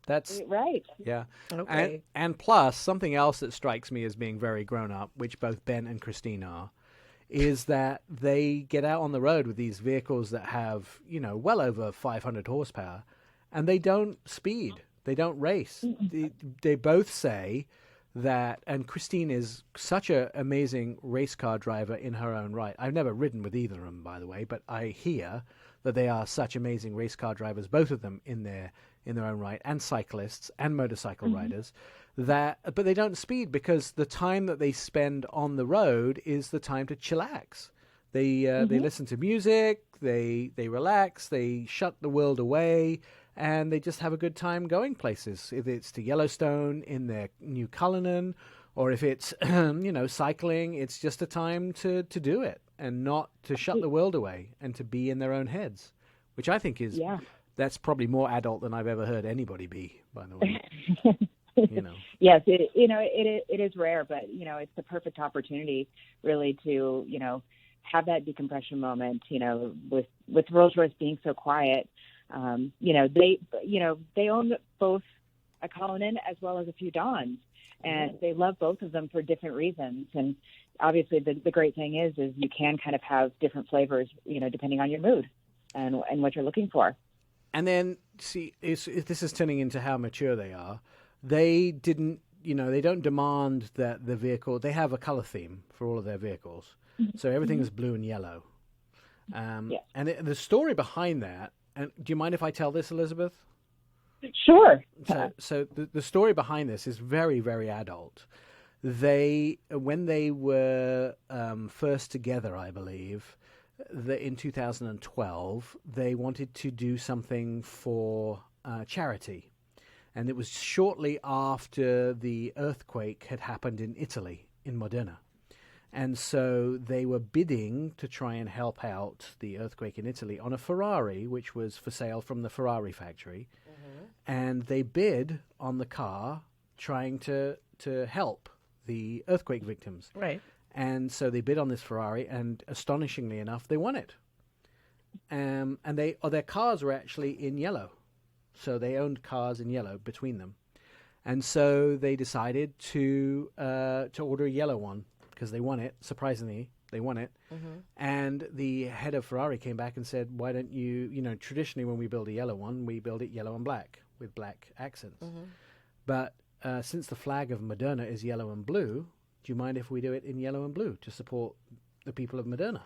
That's right. Yeah. Okay. And plus, something else that strikes me as being very grown-up, which both Ben and Christina are, is that they get out on the road with these vehicles that have, well over 500 horsepower, and they don't speed. They don't race. They both say that, and Christine is such an amazing race car driver in her own right. I've never ridden with either of them, by the way, but I hear that they are such amazing race car drivers, both of them in their own right, and cyclists and motorcycle riders, but they don't speed because the time that they spend on the road is the time to chillax. They listen to music, they relax, they shut the world away, and they just have a good time going places. If it's to Yellowstone in their new Cullinan, or if it's cycling, it's just a time to do it and not to shut the world away and to be in their own heads, which I think is that's probably more adult than I've ever heard anybody be, by the way. Yes, it is rare, but it's the perfect opportunity really to have that decompression moment. With Rolls-Royce being so quiet, they own both a Cullinan as well as a few Dons, and they love both of them for different reasons. And obviously, the great thing is you can kind of have different flavors, depending on your mood and what you're looking for. And then, see, this is turning into how mature they are. They didn't, they don't demand that the vehicle, they have a color theme for all of their vehicles. So everything is blue and yellow. And the story behind that, and do you mind if I tell this, Elizabeth? Sure. So the story behind this is very, very adult. When they were first together, I believe, in 2012, they wanted to do something for charity. And it was shortly after the earthquake had happened in Italy, in Modena. And so they were bidding to try and help out the earthquake in Italy on a Ferrari, which was for sale from the Ferrari factory. And they bid on the car trying to help the earthquake victims. Right. And so they bid on this Ferrari, and astonishingly enough, they won it. And their cars were actually in yellow. So they owned cars in yellow between them. And so they decided to order a yellow one because they won it. Surprisingly, they won it. And the head of Ferrari came back and said, why don't you, traditionally when we build a yellow one, we build it yellow and black with black accents. But since the flag of Modena is yellow and blue, do you mind if we do it in yellow and blue to support the people of Modena?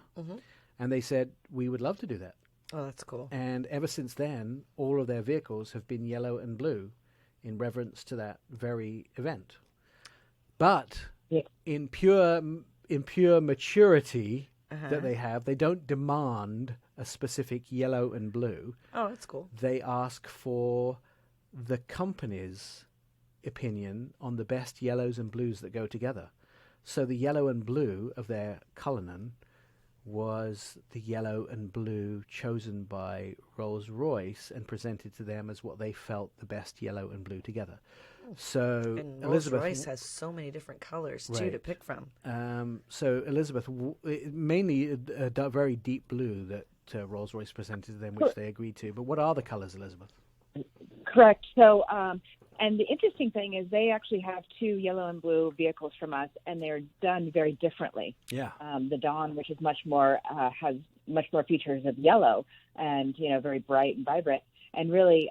And they said, we would love to do that. Oh, that's cool. And ever since then, all of their vehicles have been yellow and blue in reverence to that very event. But in pure maturity that they have, they don't demand a specific yellow and blue. Oh, that's cool. They ask for the company's opinion on the best yellows and blues that go together. So the yellow and blue of their Cullinan was the yellow and blue chosen by Rolls-Royce and presented to them as what they felt the best yellow and blue together. So And Elizabeth Rolls-Royce has so many different colors too to pick from. So Elizabeth, mainly a very deep blue that Rolls-Royce presented to them, which they agreed to. But what are the colors, Elizabeth? Correct. So, and the interesting thing is they actually have two yellow and blue vehicles from us, and they're done very differently. Yeah. The Dawn, which is much more, has much more features of yellow and, very bright and vibrant. And really,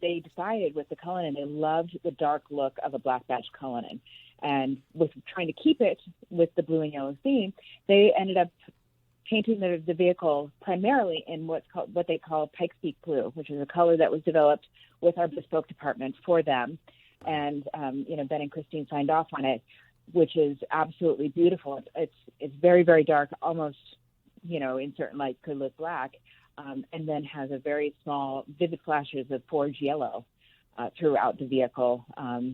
they decided with the Cullinan, they loved the dark look of a Black Badge Cullinan. And with trying to keep it with the blue and yellow theme, they ended up painting the vehicle primarily in what they call Pikes blue, which is a color that was developed with our bespoke department for them. And, Ben and Christine signed off on it, which is absolutely beautiful. It's very, very dark, almost, in certain lights could look black, and then has a very small, vivid flashes of forged yellow. throughout the vehicle,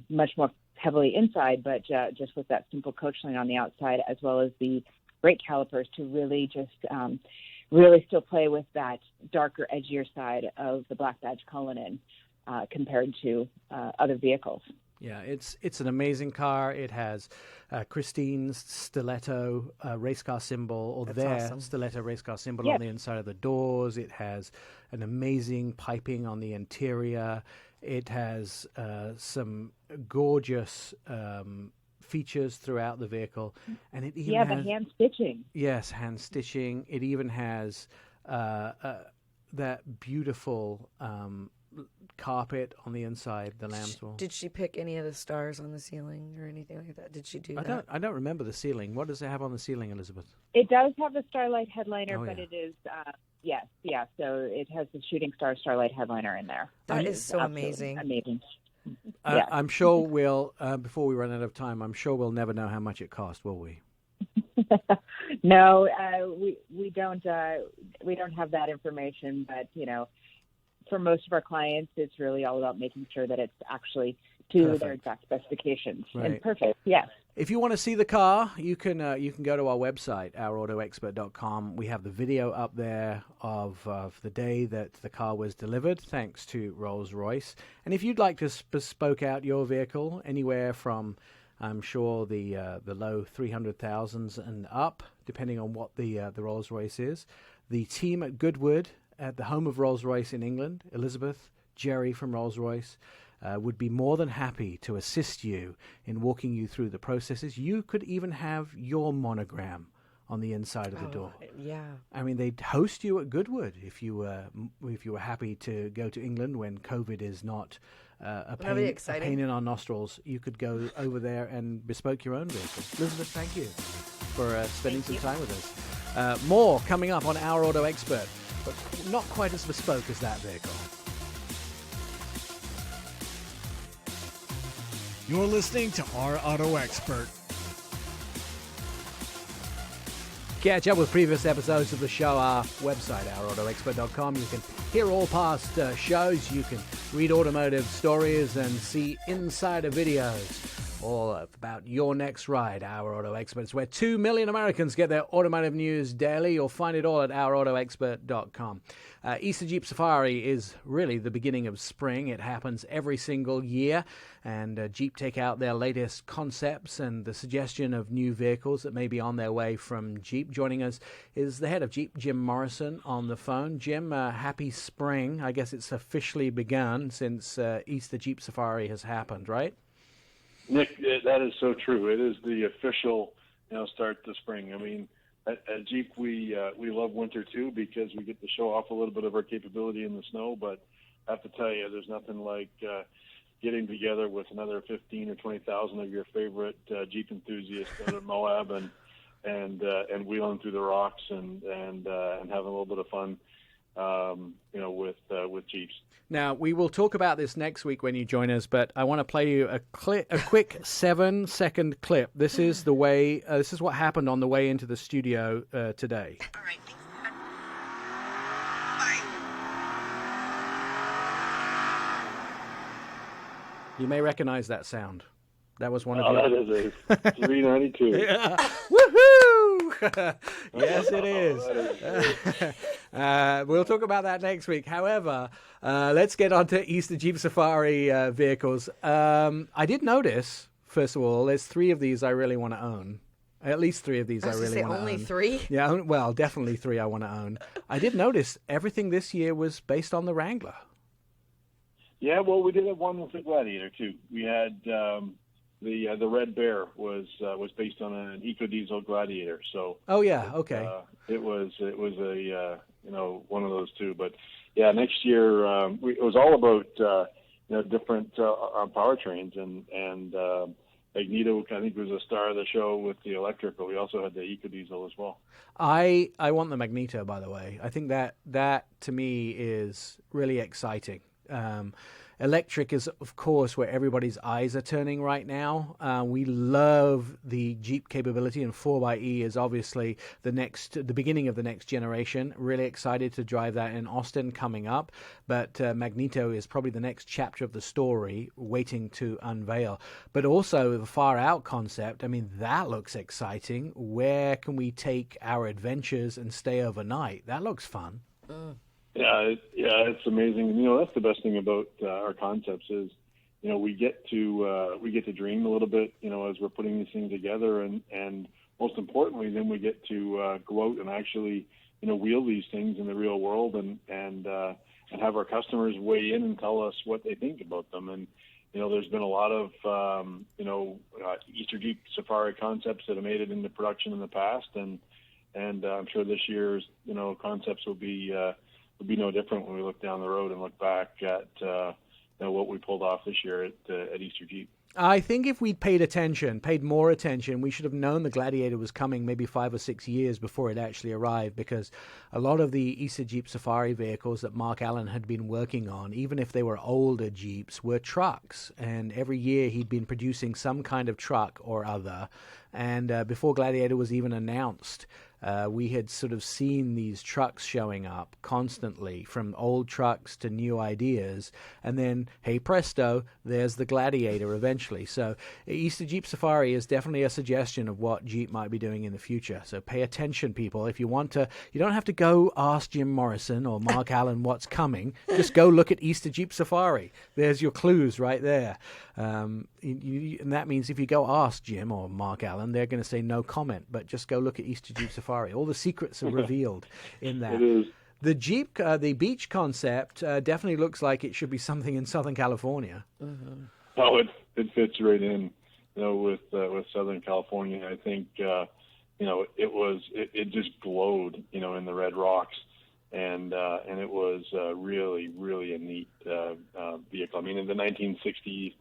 much more heavily inside, but just with that simple coach line on the outside, as well as the brake calipers to really just really still play with that darker, edgier side of the Black Badge Cullinan compared to other vehicles. Yeah, it's an amazing car. It has Christine's stiletto race car symbol, or their awesome. stiletto race car symbol Yes. on the inside of the doors. It has an amazing piping on the interior. It has some gorgeous features throughout the vehicle, and it even has the hand stitching. Yes, hand stitching. It even has that beautiful carpet on the inside, the lambswool. Did she pick any of the stars on the ceiling or anything like that? Did she do that? I don't remember the ceiling. What does it have on the ceiling, Elizabeth? It does have the Starlight headliner, Oh, but yeah. it is, so it has the Shooting Star Starlight headliner in there. That Which is so absolutely amazing. Amazing. Yeah. I'm sure we'll, before we run out of time, I'm sure we'll never know how much it cost, will we? No, we don't have that information, but for most of our clients, it's really all about making sure that it's actually to Perfect. their exact specifications. Right. And perfect, yes. If you want to see the car, you can go to our website, ourautoexpert.com. We have the video up there of the day that the car was delivered, thanks to Rolls-Royce. And if you'd like to bespoke out your vehicle anywhere from, I'm sure, the low 300,000s and up, depending on what the Rolls-Royce is, the team at Goodwood, at the home of Rolls-Royce in England, Elizabeth, Jerry from Rolls-Royce, would be more than happy to assist you in walking you through the processes. You could even have your monogram on the inside of the door. Yeah. I mean, they'd host you at Goodwood if you were happy to go to England when COVID is not a pain in our nostrils. You could go over there and bespoke your own vehicle. Elizabeth, thank you for spending some time with us. More coming up on Our Auto Expert, but not quite as bespoke as that vehicle. You're listening to Our Auto Expert. Catch up with previous episodes of the show, our website, ourautoexpert.com. You can hear all past shows. You can read automotive stories and see insider videos all about your next ride. Our Auto Experts, where 2 million Americans get their automotive news daily. You'll find it all at ourautoexpert.com. Easter Jeep Safari is really the beginning of spring. It happens every single year, and Jeep take out their latest concepts and the suggestion of new vehicles that may be on their way from Jeep. Joining us is the head of Jeep, Jim Morrison, on the phone. Jim, happy spring. I guess it's officially begun since Easter Jeep Safari has happened, right? Nick, that is so true. It is the official, start to spring. I mean, at Jeep, we love winter too because we get to show off a little bit of our capability in the snow. But I have to tell you, there's nothing like getting together with another 15 or 20,000 of your favorite Jeep enthusiasts out of Moab and wheeling through the rocks and having a little bit of fun, with Jeeps. Now, we will talk about this next week when you join us, but I want to play you a quick 7-second clip. This is what happened on the way into the studio today. All right. You may recognize that sound. That was one of that is a 392. Yeah. Woohoo! Yes, it is. We'll talk about that next week. However, let's get on to Easter Jeep Safari vehicles. I did notice, first of all, there's 3 of these I really want to own. At least 3 of these I really want to own. Only 3? Yeah, well, definitely 3 I want to own. I did notice everything this year was based on the Wrangler. Yeah, well, we did have one with the Gladiator too. We had the Red Bear was based on an EcoDiesel Gladiator. So oh yeah, okay. It was a one of those two. But yeah, next year it was all about different powertrains and Magneto, I think, was a star of the show with the electric, but we also had the EcoDiesel as well. I want the Magneto, by the way. I think that to me is really exciting. Electric is, of course, where everybody's eyes are turning right now. We love the Jeep capability, and 4xe is obviously the beginning of the next generation. Really excited to drive that in Austin coming up. But Magneto is probably the next chapter of the story waiting to unveil. But also the far out concept, I mean, that looks exciting. Where can we take our adventures and stay overnight? That looks fun. Yeah, it's amazing. You know, that's the best thing about our concepts is, you know, we get to dream a little bit, you know, as we're putting these things together, and most importantly, then we get to go out and actually, you know, wheel these things in the real world and have our customers weigh in and tell us what they think about them. And you know, there's been a lot of Easter Jeep Safari concepts that have made it into production in the past, and I'm sure this year's, you know, concepts will be no different when we look down the road and look back at you know, what we pulled off this year at Easter Jeep. I think if we'd paid more attention, we should have known the Gladiator was coming maybe 5 or 6 years before it actually arrived, because a lot of the Easter Jeep Safari vehicles that Mark Allen had been working on, even if they were older Jeeps, were trucks. And every year he'd been producing some kind of truck or other. And before Gladiator was even announced, we had sort of seen these trucks showing up constantly, from old trucks to new ideas, and then, hey presto, there's the Gladiator eventually. So Easter Jeep Safari is definitely a suggestion of what Jeep might be doing in the future. So pay attention, people. If you want to, you don't have to go ask Jim Morrison or Mark Allen what's coming. Just go look at Easter Jeep Safari. There's your clues right there. And that means if you go ask Jim or Mark Allen, they're going to say no comment, but just go look at Easter Jeep Safari. All the secrets are revealed in that. It is. The Jeep, the beach concept definitely looks like it should be something in Southern California. Mm-hmm. Oh, it fits right in, you know, with Southern California. I think, you know, it just glowed, you know, in the red rocks, and it was really, really a neat vehicle. I mean, in the 1960s,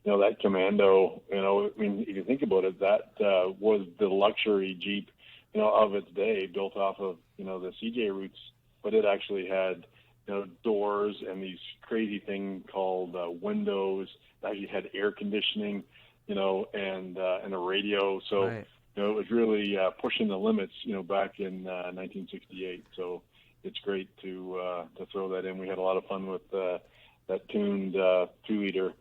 you know, that Commando, you know, I mean, if you think about it, that was the luxury Jeep, you know, of its day, built off of, you know, the CJ roots, but it actually had, you know, doors and these crazy thing called windows. It actually had air conditioning, you know, and a radio. So, right. You know, it was really pushing the limits, you know, back in 1968. So it's great to throw that in. We had a lot of fun with that tuned 2-liter.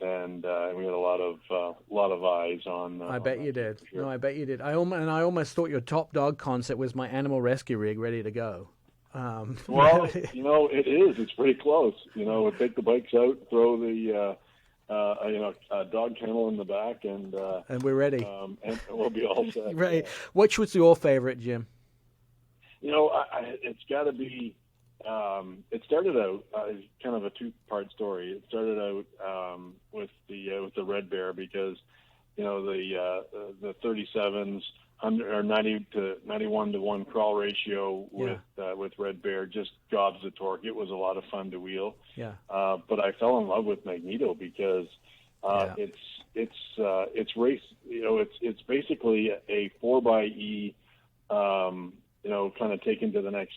And we had a lot of eyes on. I bet on you did. Sure. No, I bet you did. I almost thought your top dog concept was my animal rescue rig ready to go. Well, you know, it is. It's pretty close. You know, we'll take the bikes out, throw the a dog kennel in the back, and we're ready. And we'll be all set. Right. Which was your favorite, Jim? You know, it's got to be. It started out kind of a two-part story. It started out with the Red Bear, because, you know, the 37s or 90 to 91 to 1 crawl ratio with Red Bear just gobs the torque. It was a lot of fun to wheel. Yeah. But I fell in love with Magneto because it's race. You know, it's basically a 4xe. You know, kind of taken to the next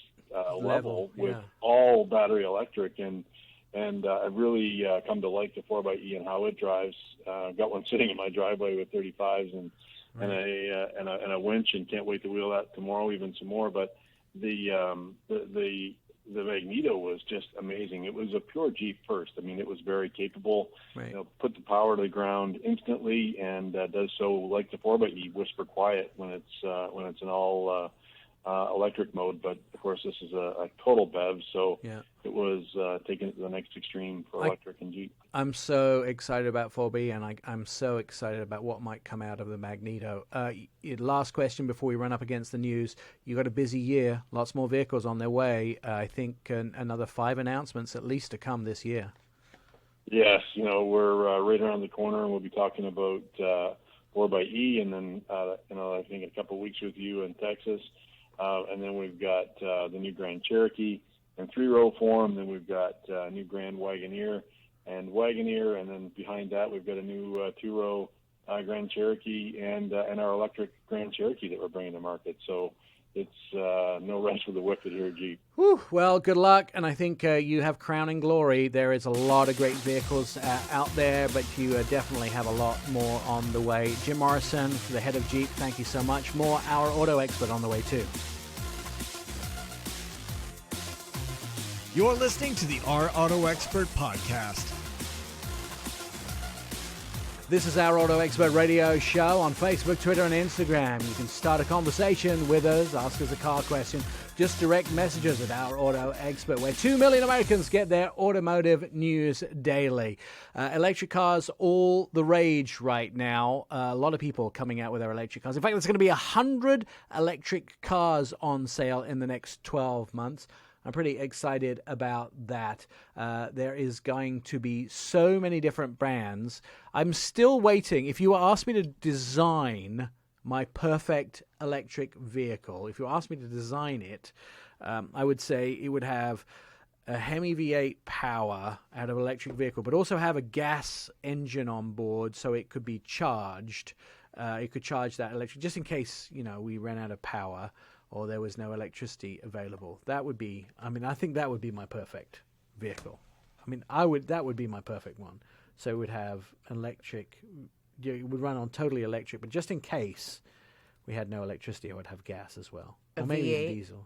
level with all battery electric, and I've really come to like the 4xe and how it drives. Got one sitting in my driveway with 35s and a winch, and can't wait to wheel that tomorrow, even some more. But the Magneto was just amazing. It was a pure Jeep first. I mean, it was very capable. Right. You know, put the power to the ground instantly, and does so like the 4xe, whisper quiet when it's an all electric mode. But of course, this is a total BEV, so it was taking it to the next extreme for electric and Jeep. I'm so excited about 4B, and I'm so excited about what might come out of the Magneto. Last question before we run up against the news. You got a busy year, lots more vehicles on their way. I think another 5 announcements at least to come this year. Yes, you know, we're right around the corner, and we'll be talking about 4xe, and then you know, I think a couple of weeks with you in Texas. And then we've got the new Grand Cherokee in 3-row form. Then we've got new Grand Wagoneer, and then behind that we've got a new 2-row Grand Cherokee and our electric Grand Cherokee that we're bringing to market. So it's no rest for the wicked here at Jeep. Whew, well, good luck, and I think you have crowning glory. There is a lot of great vehicles out there, but you definitely have a lot more on the way. Jim Morrison, the head of Jeep, thank you so much. More Our Auto Expert on the way, too. You're listening to the Our Auto Expert podcast. This is Our Auto Expert radio show on Facebook, Twitter, and Instagram. You can start a conversation with us, ask us a car question. Just direct messages at Our Auto Expert, where 2 million Americans get their automotive news daily. Electric cars, all the rage right now. A lot of people coming out with their electric cars. In fact, there's going to be 100 electric cars on sale in the next 12 months. I'm pretty excited about that. There is going to be so many different brands. I'm still waiting. If you asked me to design my perfect electric vehicle, if you asked me to design it, I would say it would have a Hemi V8 power out of an electric vehicle, but also have a gas engine on board so it could be charged. It could charge that electric, just in case, we ran out of power or there was no electricity available. That would be, I think that would be my perfect vehicle. That would be my perfect one. So it would have electric, it would run on totally electric, but just in case we had no electricity, I would have gas as well. A or maybe V8? even diesel.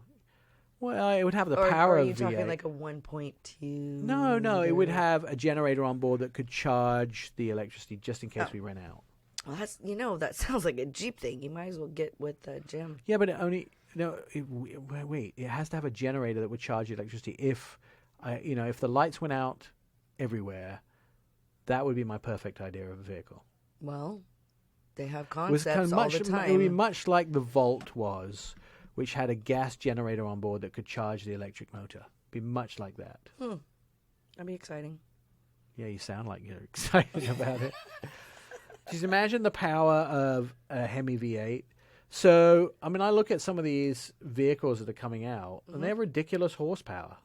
Well, it would have the Or power are of you V8. talking like a 1.2? No, it would have a generator on board that could charge the electricity just in case we ran out. Well, that's that sounds like a Jeep thing. You might as well get with Jim. Yeah, but wait. It has to have a generator that would charge electricity. If the lights went out everywhere, that would be my perfect idea of a vehicle. Well, they have It was concepts all the time. It would be much like the Volt was, which had a gas generator on board that could charge the electric motor. It'd be much like that. That'd be exciting. Yeah, you sound like you're excited about it. Just imagine the power of a Hemi V8. So, I look at some of these vehicles that are coming out, and they have ridiculous horsepower.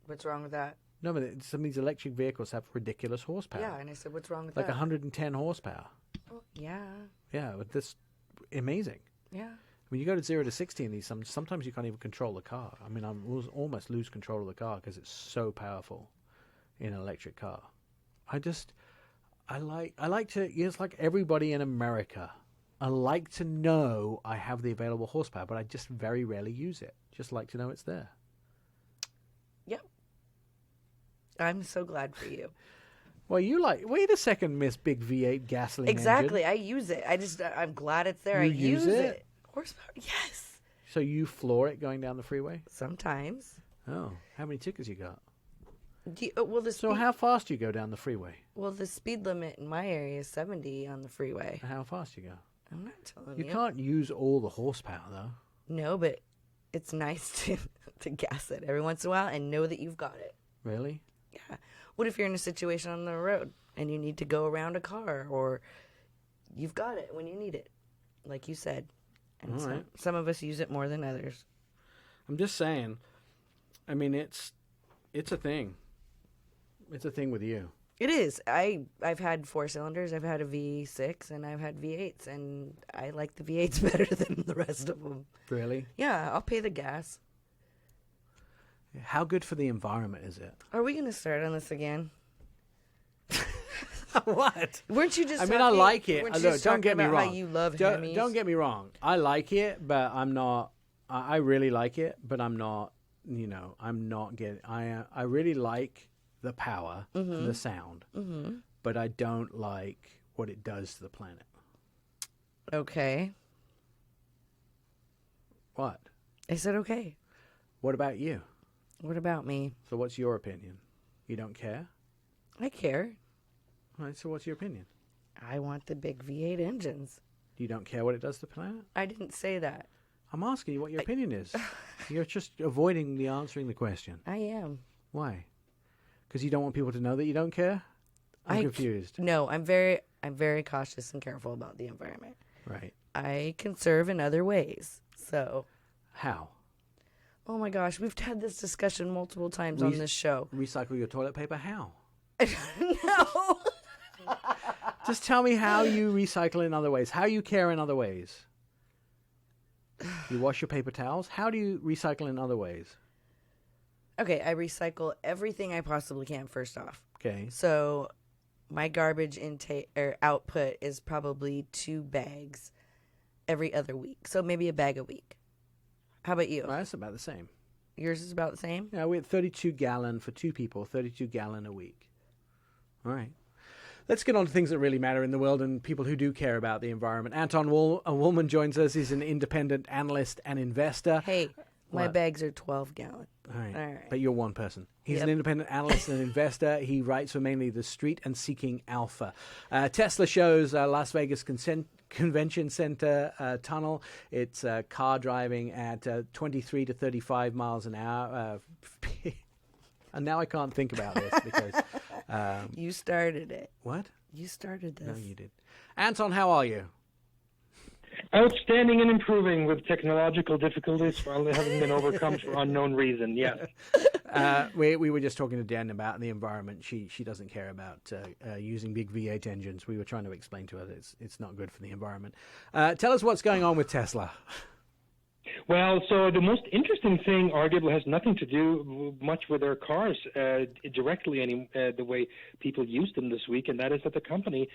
What's wrong with that? No, but some of these electric vehicles have ridiculous horsepower. Yeah, and I said, what's wrong with like that? 110 horsepower. Oh, yeah. Yeah, but that's amazing. Yeah. When you go to 0 to 60 in these, sometimes you can't even control the car. I almost lose control of the car because it's so powerful in an electric car. I like to, it's like everybody in America. I like to know I have the available horsepower, but I just very rarely use it. Just like to know it's there. Yep. I'm so glad for you. Well, wait a second, Miss Big V8 gasoline Exactly. engine. I use it. I'm glad it's there. You I use use it. Horsepower. Yes. So you floor it going down the freeway? Sometimes. Oh, how many tickets you got? So how fast do you go down the freeway? Well, the speed limit in my area is 70 on the freeway. How fast do you go? I'm not telling you. You can't use all the horsepower, though. No, but it's nice to gas it every once in a while and know that you've got it. Really? Yeah. What if you're in a situation on the road and you need to go around a car, or you've got it when you need it, like you said. And All right. Some of us use it more than others. I'm just saying. It's a thing. It's a thing with you. It is. I've had 4 cylinders. I've had a V6 and I've had V8s, and I like the V8s better than the rest of them. Really? Yeah, I'll pay the gas. How good for the environment is it? Are we going to start on this again? What? Weren't you just? I like it. Weren't you Look, just don't get talking me about wrong. How you love don't, Hemis? don't get me wrong. I like it, but I'm not. I really like it, but I'm not. I'm not getting. I really like the power and the sound, but I don't like what it does to the planet. Okay. What? I said okay. What about you? What about me? So what's your opinion? You don't care? I care. All right, so what's your opinion? I want the big V8 engines. You don't care what it does to the planet? I didn't say that. I'm asking you what your opinion is. You're just avoiding answering the question. I am. Why? Because you don't want people to know that you don't care? I'm confused. No, I'm very cautious and careful about the environment. Right. I conserve in other ways. So. How? Oh my gosh, we've had this discussion multiple times on this show. Recycle your toilet paper? How? No. Just tell me how you recycle in other ways. How you care in other ways. You wash your paper towels. How do you recycle in other ways? Okay, I recycle everything I possibly can, first off. Okay. So my garbage intake or output is probably 2 bags every other week. So maybe a bag a week. How about you? Well, that's about the same. Yours is about the same? Yeah, we're at 32 gallon for 2 people, 32 gallon a week. All right. Let's get on to things that really matter in the world and people who do care about the environment. Anton Woolman joins us. He's an independent analyst and investor. Hey, my What? bags are 12 gallon. All right. All right. But you're one person. He's an Yep. independent analyst and investor. He writes for mainly The Street and Seeking Alpha. Tesla shows Las Vegas Convention Center tunnel. It's car driving at 23 to 35 miles an hour. And now I can't think about this because... You started it. What? You started this. No, you did. Anton, how are you? Outstanding and improving with technological difficulties finally having been overcome for unknown reason, yes. We were just talking to Jen about the environment. She doesn't care about using big V8 engines. We were trying to explain to her that it's not good for the environment. Tell us what's going on with Tesla. Well, so the most interesting thing arguably has nothing to do much with their cars directly the way people use them this week, and that is that the company,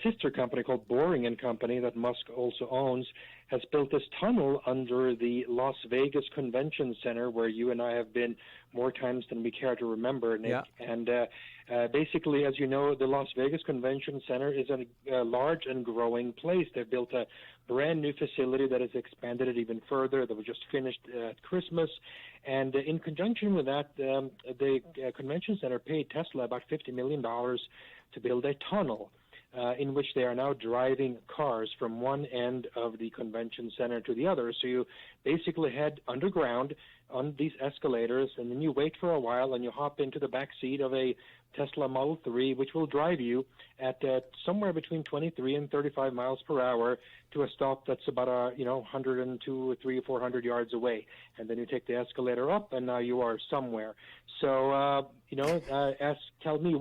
sister company called Boring & Company that Musk also owns, has built this tunnel under the Las Vegas Convention Center where you and I have been more times than we care to remember, Nick. Yeah. And basically, as you know, the Las Vegas Convention Center is a large and growing place. They've built a brand new facility that has expanded it even further. That was just finished at Christmas. And in conjunction with that, the convention center paid Tesla about $50 million to build a tunnel in which they are now driving cars from one end of the convention center to the other. So you basically head underground on these escalators, and then you wait for a while, and you hop into the back seat of a Tesla Model 3, which will drive you at somewhere between 23 and 35 miles per hour to a stop that's about 102, 300, 400 yards away. And then you take the escalator up, and now you are somewhere. So, tell me,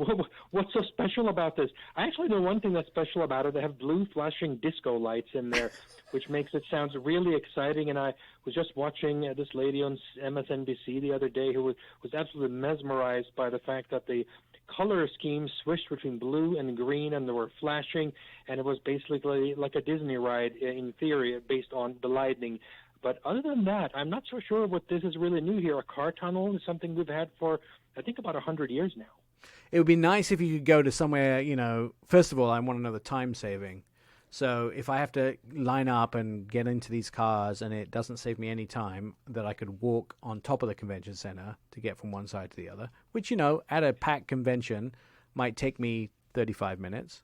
what's so special about this? I actually know one thing that's special about it. They have blue flashing disco lights in there, which makes it sound really exciting. And I was just watching this lady on MSNBC the other day who was absolutely mesmerized by the fact that the color scheme switched between blue and green, and they were flashing, and it was basically like a Disney ride in theory based on the lightning. But other than that, I'm not so sure what this is really new here. A car tunnel is something we've had for, I think, about 100 years now. It would be nice if you could go to somewhere, first of all, I want to know the time saving. So if I have to line up and get into these cars and it doesn't save me any time, that I could walk on top of the convention center to get from one side to the other, which, at a packed convention might take me 35 minutes.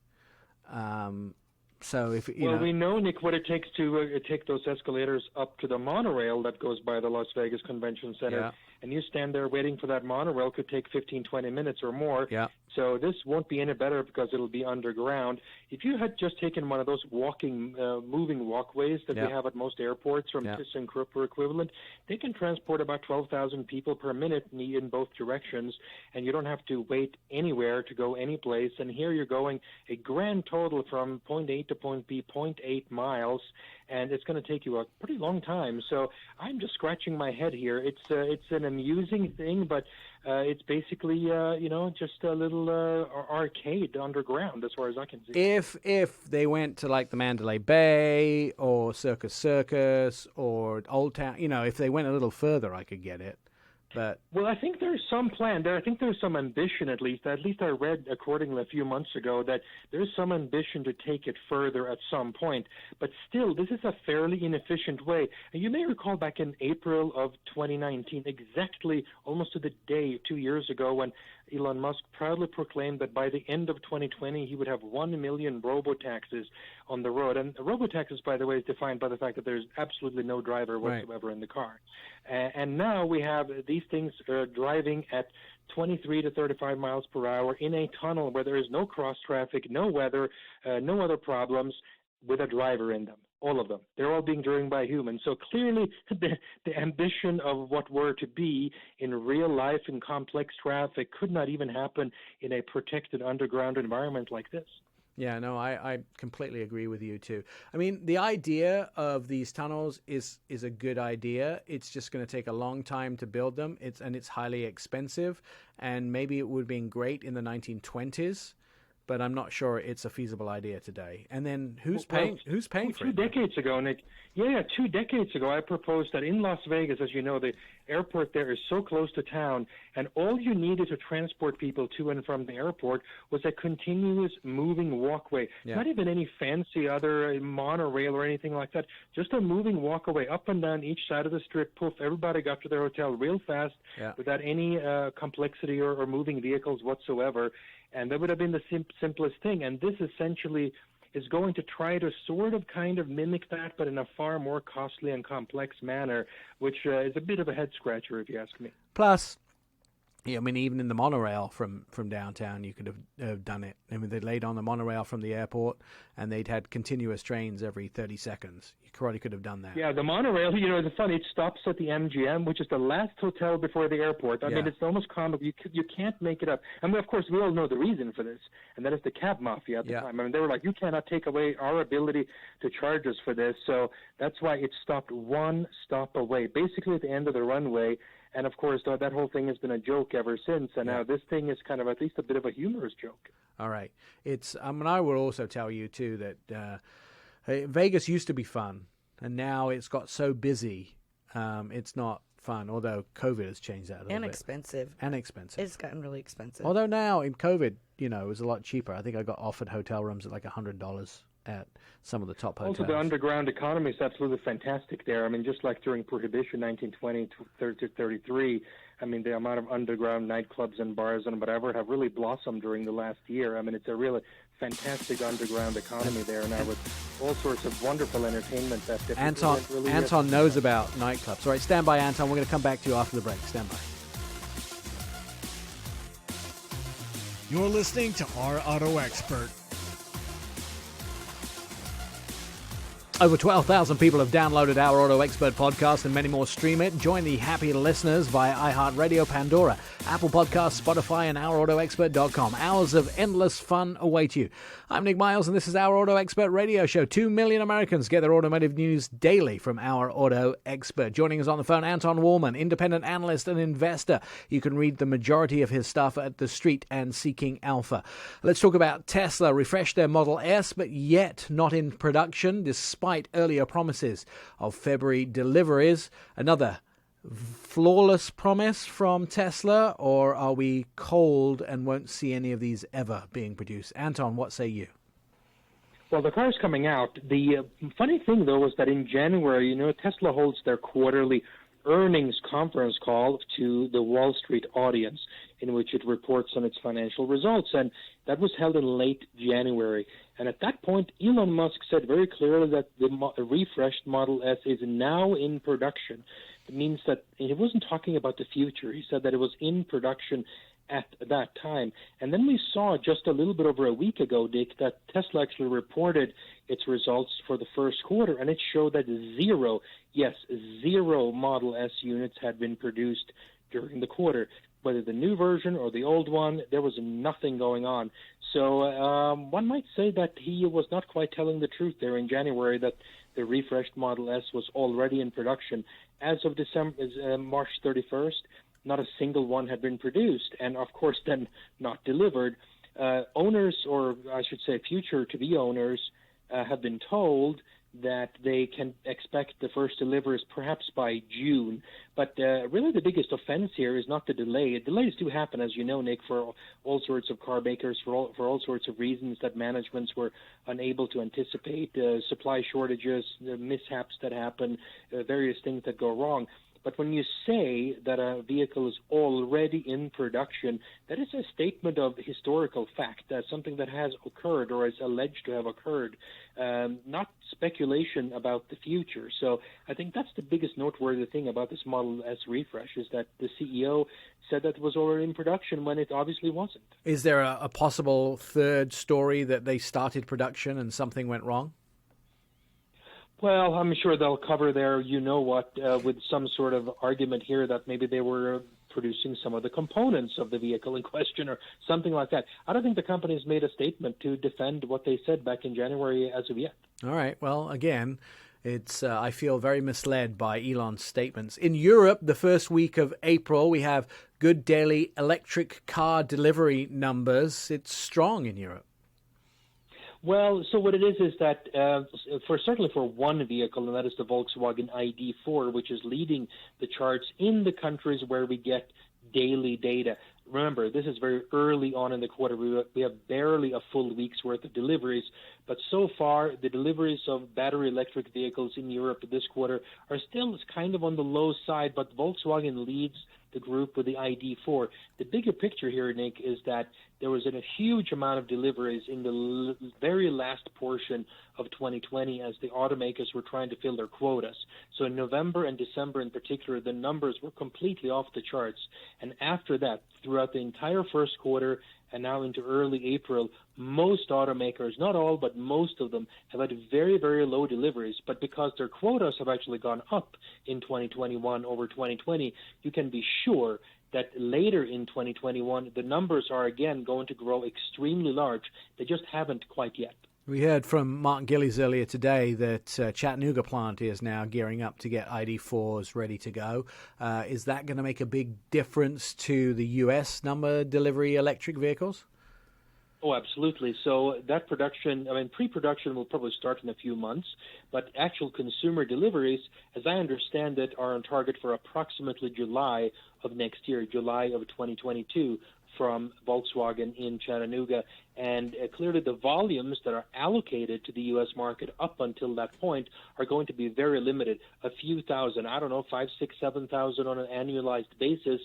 So if we know, Nick, what it takes to take those escalators up to the monorail that goes by the Las Vegas Convention Center. Yeah. And you stand there waiting for that monorail, could take 15, 20 minutes or more. Yeah. So this won't be any better because it'll be underground. If you had just taken one of those moving walkways that we have at most airports from ThyssenKrupp or equivalent, they can transport about 12,000 people per minute in both directions, and you don't have to wait anywhere to go any place. And here you're going a grand total from point A to point B, 0.8 miles, and it's going to take you a pretty long time. So I'm just scratching my head here. It's an amusing thing, but it's basically just a little arcade underground as far as I can see. If they went to like the Mandalay Bay or Circus or Old Town, if they went a little further, I could get it. But well, I think there's some plan there. I think there's some ambition, at least. At least I read accordingly a few months ago that there's some ambition to take it further at some point. But still, this is a fairly inefficient way. And you may recall back in April of 2019, exactly almost to the day 2 years ago, when Elon Musk proudly proclaimed that by the end of 2020, he would have 1 million robotaxis on the road. And robotaxis, by the way, is defined by the fact that there's absolutely no driver whatsoever in the car. And now we have these things driving at 23 to 35 miles per hour in a tunnel where there is no cross traffic, no weather, no other problems, with a driver in them. All of them. They're all being driven by humans. So clearly the ambition of what were to be in real life in complex traffic could not even happen in a protected underground environment like this. Yeah, no, I completely agree with you too. I mean, the idea of these tunnels is a good idea. It's just going to take a long time to build them. It's highly expensive, and maybe it would have been great in the 1920s, but I'm not sure it's a feasible idea today. And then who's paying for it? 2 decades ago, Nick. Yeah, 2 decades ago, I proposed that in Las Vegas, as you know, the airport there is so close to town, and all you needed to transport people to and from the airport was a continuous moving walkway. Yeah. Not even any fancy other monorail or anything like that. Just a moving walkway up and down each side of the strip. Poof, everybody got to their hotel real fast without any complexity or moving vehicles whatsoever. And that would have been the simplest thing. And this essentially is going to try to sort of kind of mimic that, but in a far more costly and complex manner, which is a bit of a head-scratcher, if you ask me. Plus, yeah, I mean, even in the monorail from downtown, you could have done it. I mean, they laid on the monorail from the airport, and they'd had continuous trains every 30 seconds. You probably could have done that. Yeah, the monorail, it's funny, it stops at the MGM, which is the last hotel before the airport. I mean, it's almost comical. You can't make it up. I mean, of course, we all know the reason for this, and that is the cab mafia at the time. I mean, they were like, you cannot take away our ability to charge us for this. So that's why it stopped one stop away, basically at the end of the runway. And, of course, that whole thing has been a joke ever since. And now this thing is kind of at least a bit of a humorous joke. All right. I will also tell you, too, that Vegas used to be fun. And now it's got so busy, it's not fun. Although COVID has changed that a little bit. And expensive. It's gotten really expensive. Although now in COVID, it was a lot cheaper. I think I got offered hotel rooms at like $100 at some of the top hotels. Also, the underground economy is absolutely fantastic there. I mean, just like during Prohibition, 1920 to 33, I mean, the amount of underground nightclubs and bars and whatever have really blossomed during the last year. I mean, it's a really fantastic underground economy there now with all sorts of wonderful entertainment that Anton knows about nightclubs. All right, stand by, Anton. We're going to come back to you after the break. Stand by. You're listening to Our Auto Expert. Over 12,000 people have downloaded our Auto Expert podcast, and many more stream it. Join the happy listeners via iHeartRadio, Pandora, Apple Podcasts, Spotify, and OurAutoExpert.com. Hours of endless fun await you. I'm Nick Miles, and this is Our Auto Expert radio show. 2 million Americans get their automotive news daily from Our Auto Expert. Joining us on the phone, Anton Wallman, independent analyst and investor. You can read the majority of his stuff at The Street and Seeking Alpha. Let's talk about Tesla. Refreshed their Model S, but yet not in production, despite earlier promises of February deliveries. Another flawless promise from Tesla, or are we cold and won't see any of these ever being produced? Anton, what say you? Well, the car's coming out. The funny thing, though, is that in January, Tesla holds their quarterly earnings conference call to the Wall Street audience, in which it reports on its financial results, and that was held in late January. And at that point, Elon Musk said very clearly that the refreshed Model S is now in production. It means that he wasn't talking about the future. He said that it was in production at that time. And then we saw just a little bit over a week ago, Dick, that Tesla actually reported its results for the first quarter, and it showed that zero Model S units had been produced during the quarter. Whether the new version or the old one, there was nothing going on. So one might say that he was not quite telling the truth there in January, that the refreshed Model S was already in production. As of March 31st, not a single one had been produced, and of course then not delivered. Owners, or I should say future to-be owners, have been told that they can expect the first deliveries perhaps by June. But really the biggest offense here is not the delay. Delays do happen, as you know, Nick, for all sorts of car makers, for all sorts of reasons that managements were unable to anticipate, supply shortages, mishaps that happen, various things that go wrong. But when you say that a vehicle is already in production, that is a statement of historical fact, something that has occurred or is alleged to have occurred, not speculation about the future. So I think that's the biggest noteworthy thing about this Model S refresh, is that the CEO said that it was already in production when it obviously wasn't. Is there a possible third story that they started production and something went wrong? Well, I'm sure they'll cover their with some sort of argument here that maybe they were producing some of the components of the vehicle in question or something like that. I don't think the company has made a statement to defend what they said back in January as of yet. All right. Well, again, it's I feel very misled by Elon's statements. In Europe, the first week of April, we have good daily electric car delivery numbers. It's strong in Europe. Well, so what it is that certainly for one vehicle, and that is the Volkswagen ID.4, which is leading the charts in the countries where we get daily data. Remember, this is very early on in the quarter. We have barely a full week's worth of deliveries, but so far the deliveries of battery electric vehicles in Europe this quarter are still kind of on the low side, but Volkswagen leads the group with the ID.4. The bigger picture here, Nick, is that there was a huge amount of deliveries in the very last portion of 2020 as the automakers were trying to fill their quotas. So in November and December in particular, the numbers were completely off the charts. And after that, throughout the entire first quarter and now into early April, most automakers, not all, but most of them, have had very, very low deliveries. But because their quotas have actually gone up in 2021 over 2020, you can be sure that later in 2021, the numbers are again going to grow extremely large. They just haven't quite yet. We heard from Mark Gillies earlier today that Chattanooga plant is now gearing up to get ID.4s ready to go. Is that going to make a big difference to the U.S. number delivery electric vehicles? Oh, absolutely. So that production, pre-production will probably start in a few months, but actual consumer deliveries, as I understand it, are on target for approximately July of next year, July of 2022, from Volkswagen in Chattanooga. And clearly the volumes that are allocated to the U.S. market up until that point are going to be very limited. A few thousand, 5, 6, 7,000 on an annualized basis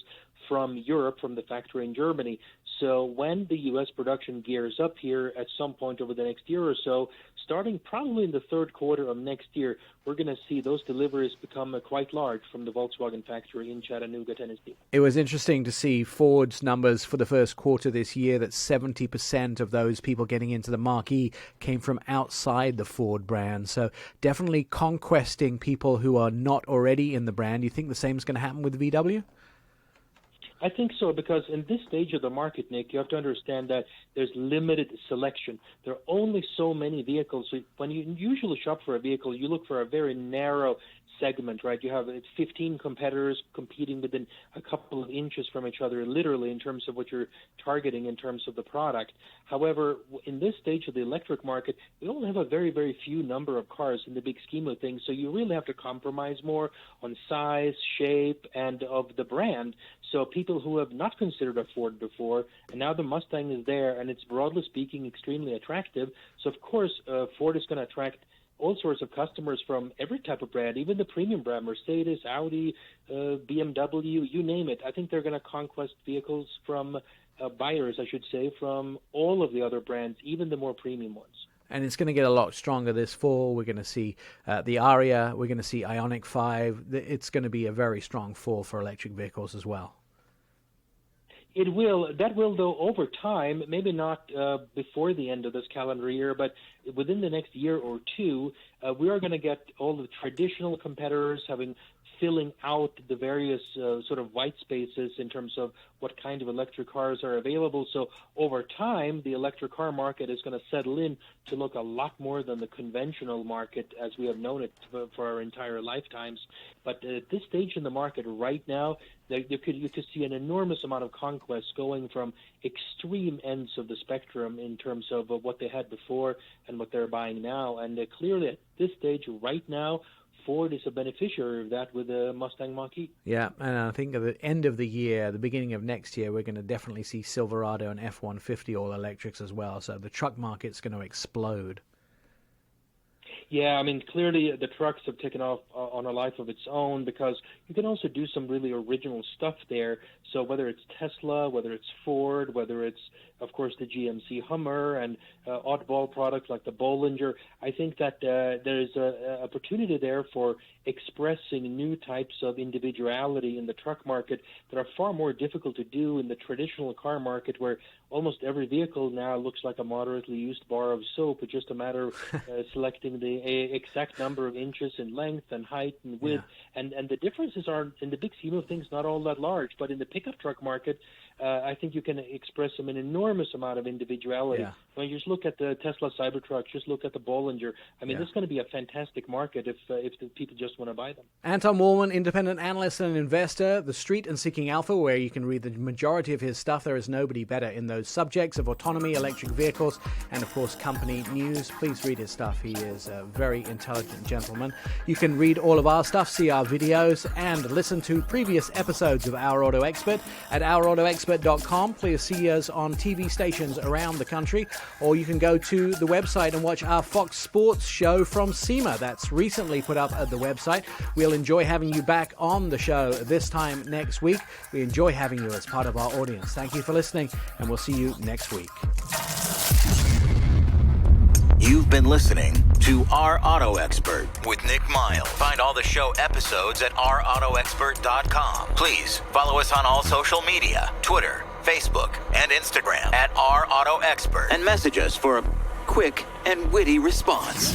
from Europe, from the factory in Germany. So when the U.S. production gears up here at some point over the next year or so, starting probably in the third quarter of next year, we're going to see those deliveries become quite large from the Volkswagen factory in Chattanooga, Tennessee. It was interesting to see Ford's numbers for the first quarter this year, that 70% of those people getting into the Marquis came from outside the Ford brand. So definitely conquesting people who are not already in the brand. You think the same is going to happen with VW? I think so, because in this stage of the market, Nick, you have to understand that there's limited selection. There are only so many vehicles. So when you usually shop for a vehicle, you look for a very narrow segment, right? You have 15 competitors competing within a couple of inches from each other, literally, in terms of what you're targeting in terms of the product. However, in this stage of the electric market, we only have a very, very few number of cars in the big scheme of things, so you really have to compromise more on size, shape, and of the brand. So people who have not considered a Ford before, and now the Mustang is there, and it's broadly speaking extremely attractive. So of course, Ford is going to attract all sorts of customers from every type of brand, even the premium brand, Mercedes, Audi, BMW, you name it. I think they're going to conquest vehicles from buyers, I should say, from all of the other brands, even the more premium ones. And it's going to get a lot stronger this fall. We're going to see the Aria. We're going to see Ioniq 5. It's going to be a very strong fall for electric vehicles as well. It will. That will, though, over time, maybe not before the end of this calendar year, but within the next year or two, we are going to get all the traditional competitors filling out the various sort of white spaces in terms of what kind of electric cars are available. So over time, the electric car market is going to settle in to look a lot more than the conventional market as we have known it for our entire lifetimes. But at this stage in the market right now, you could see an enormous amount of conquest going from extreme ends of the spectrum in terms of what they had before and what they're buying now. And clearly at this stage right now, Ford is a beneficiary of that with the Mustang Mach-E. Yeah, and I think at the end of the year, the beginning of next year, we're going to definitely see Silverado and F-150 all electrics as well. So the truck market's going to explode. Yeah, clearly the trucks have taken off on a life of its own because you can also do some really original stuff there. So whether it's Tesla, whether it's Ford, whether it's, of course, the GMC Hummer and oddball products like the Bollinger, I think that there's an opportunity there for expressing new types of individuality in the truck market that are far more difficult to do in the traditional car market, where almost every vehicle now looks like a moderately used bar of soap. It's just a matter of selecting the a exact number of inches in length and height and width, and the differences are, in the big scheme of things, not all that large. But in the pickup truck market, I think you can express an enormous amount of individuality. Yeah. When you just look at the Tesla Cybertruck, just look at the Bollinger. I mean, this is going to be a fantastic market if the people just want to buy them. Anton Wallman, independent analyst and investor, The Street and Seeking Alpha, where you can read the majority of his stuff. There is nobody better in those subjects of autonomy, electric vehicles, and, of course, company news. Please read his stuff. He is a very intelligent gentleman. You can read all of our stuff, see our videos, and listen to previous episodes of Our Auto Expert at ourautoexpert.com. Please see us on TV stations around the country, or you can go to the website and watch our Fox Sports show from SEMA. That's recently put up at the website. We'll enjoy having you back on the show this time next week. We enjoy having you as part of our audience. Thank you for listening, and we'll see you next week. You've been listening to Our Auto Expert with Nik Miles. Find all the show episodes at ourautoexpert.com. Please follow us on all social media, Twitter, Facebook, and Instagram at Our Auto Expert, and message us for a quick and witty response.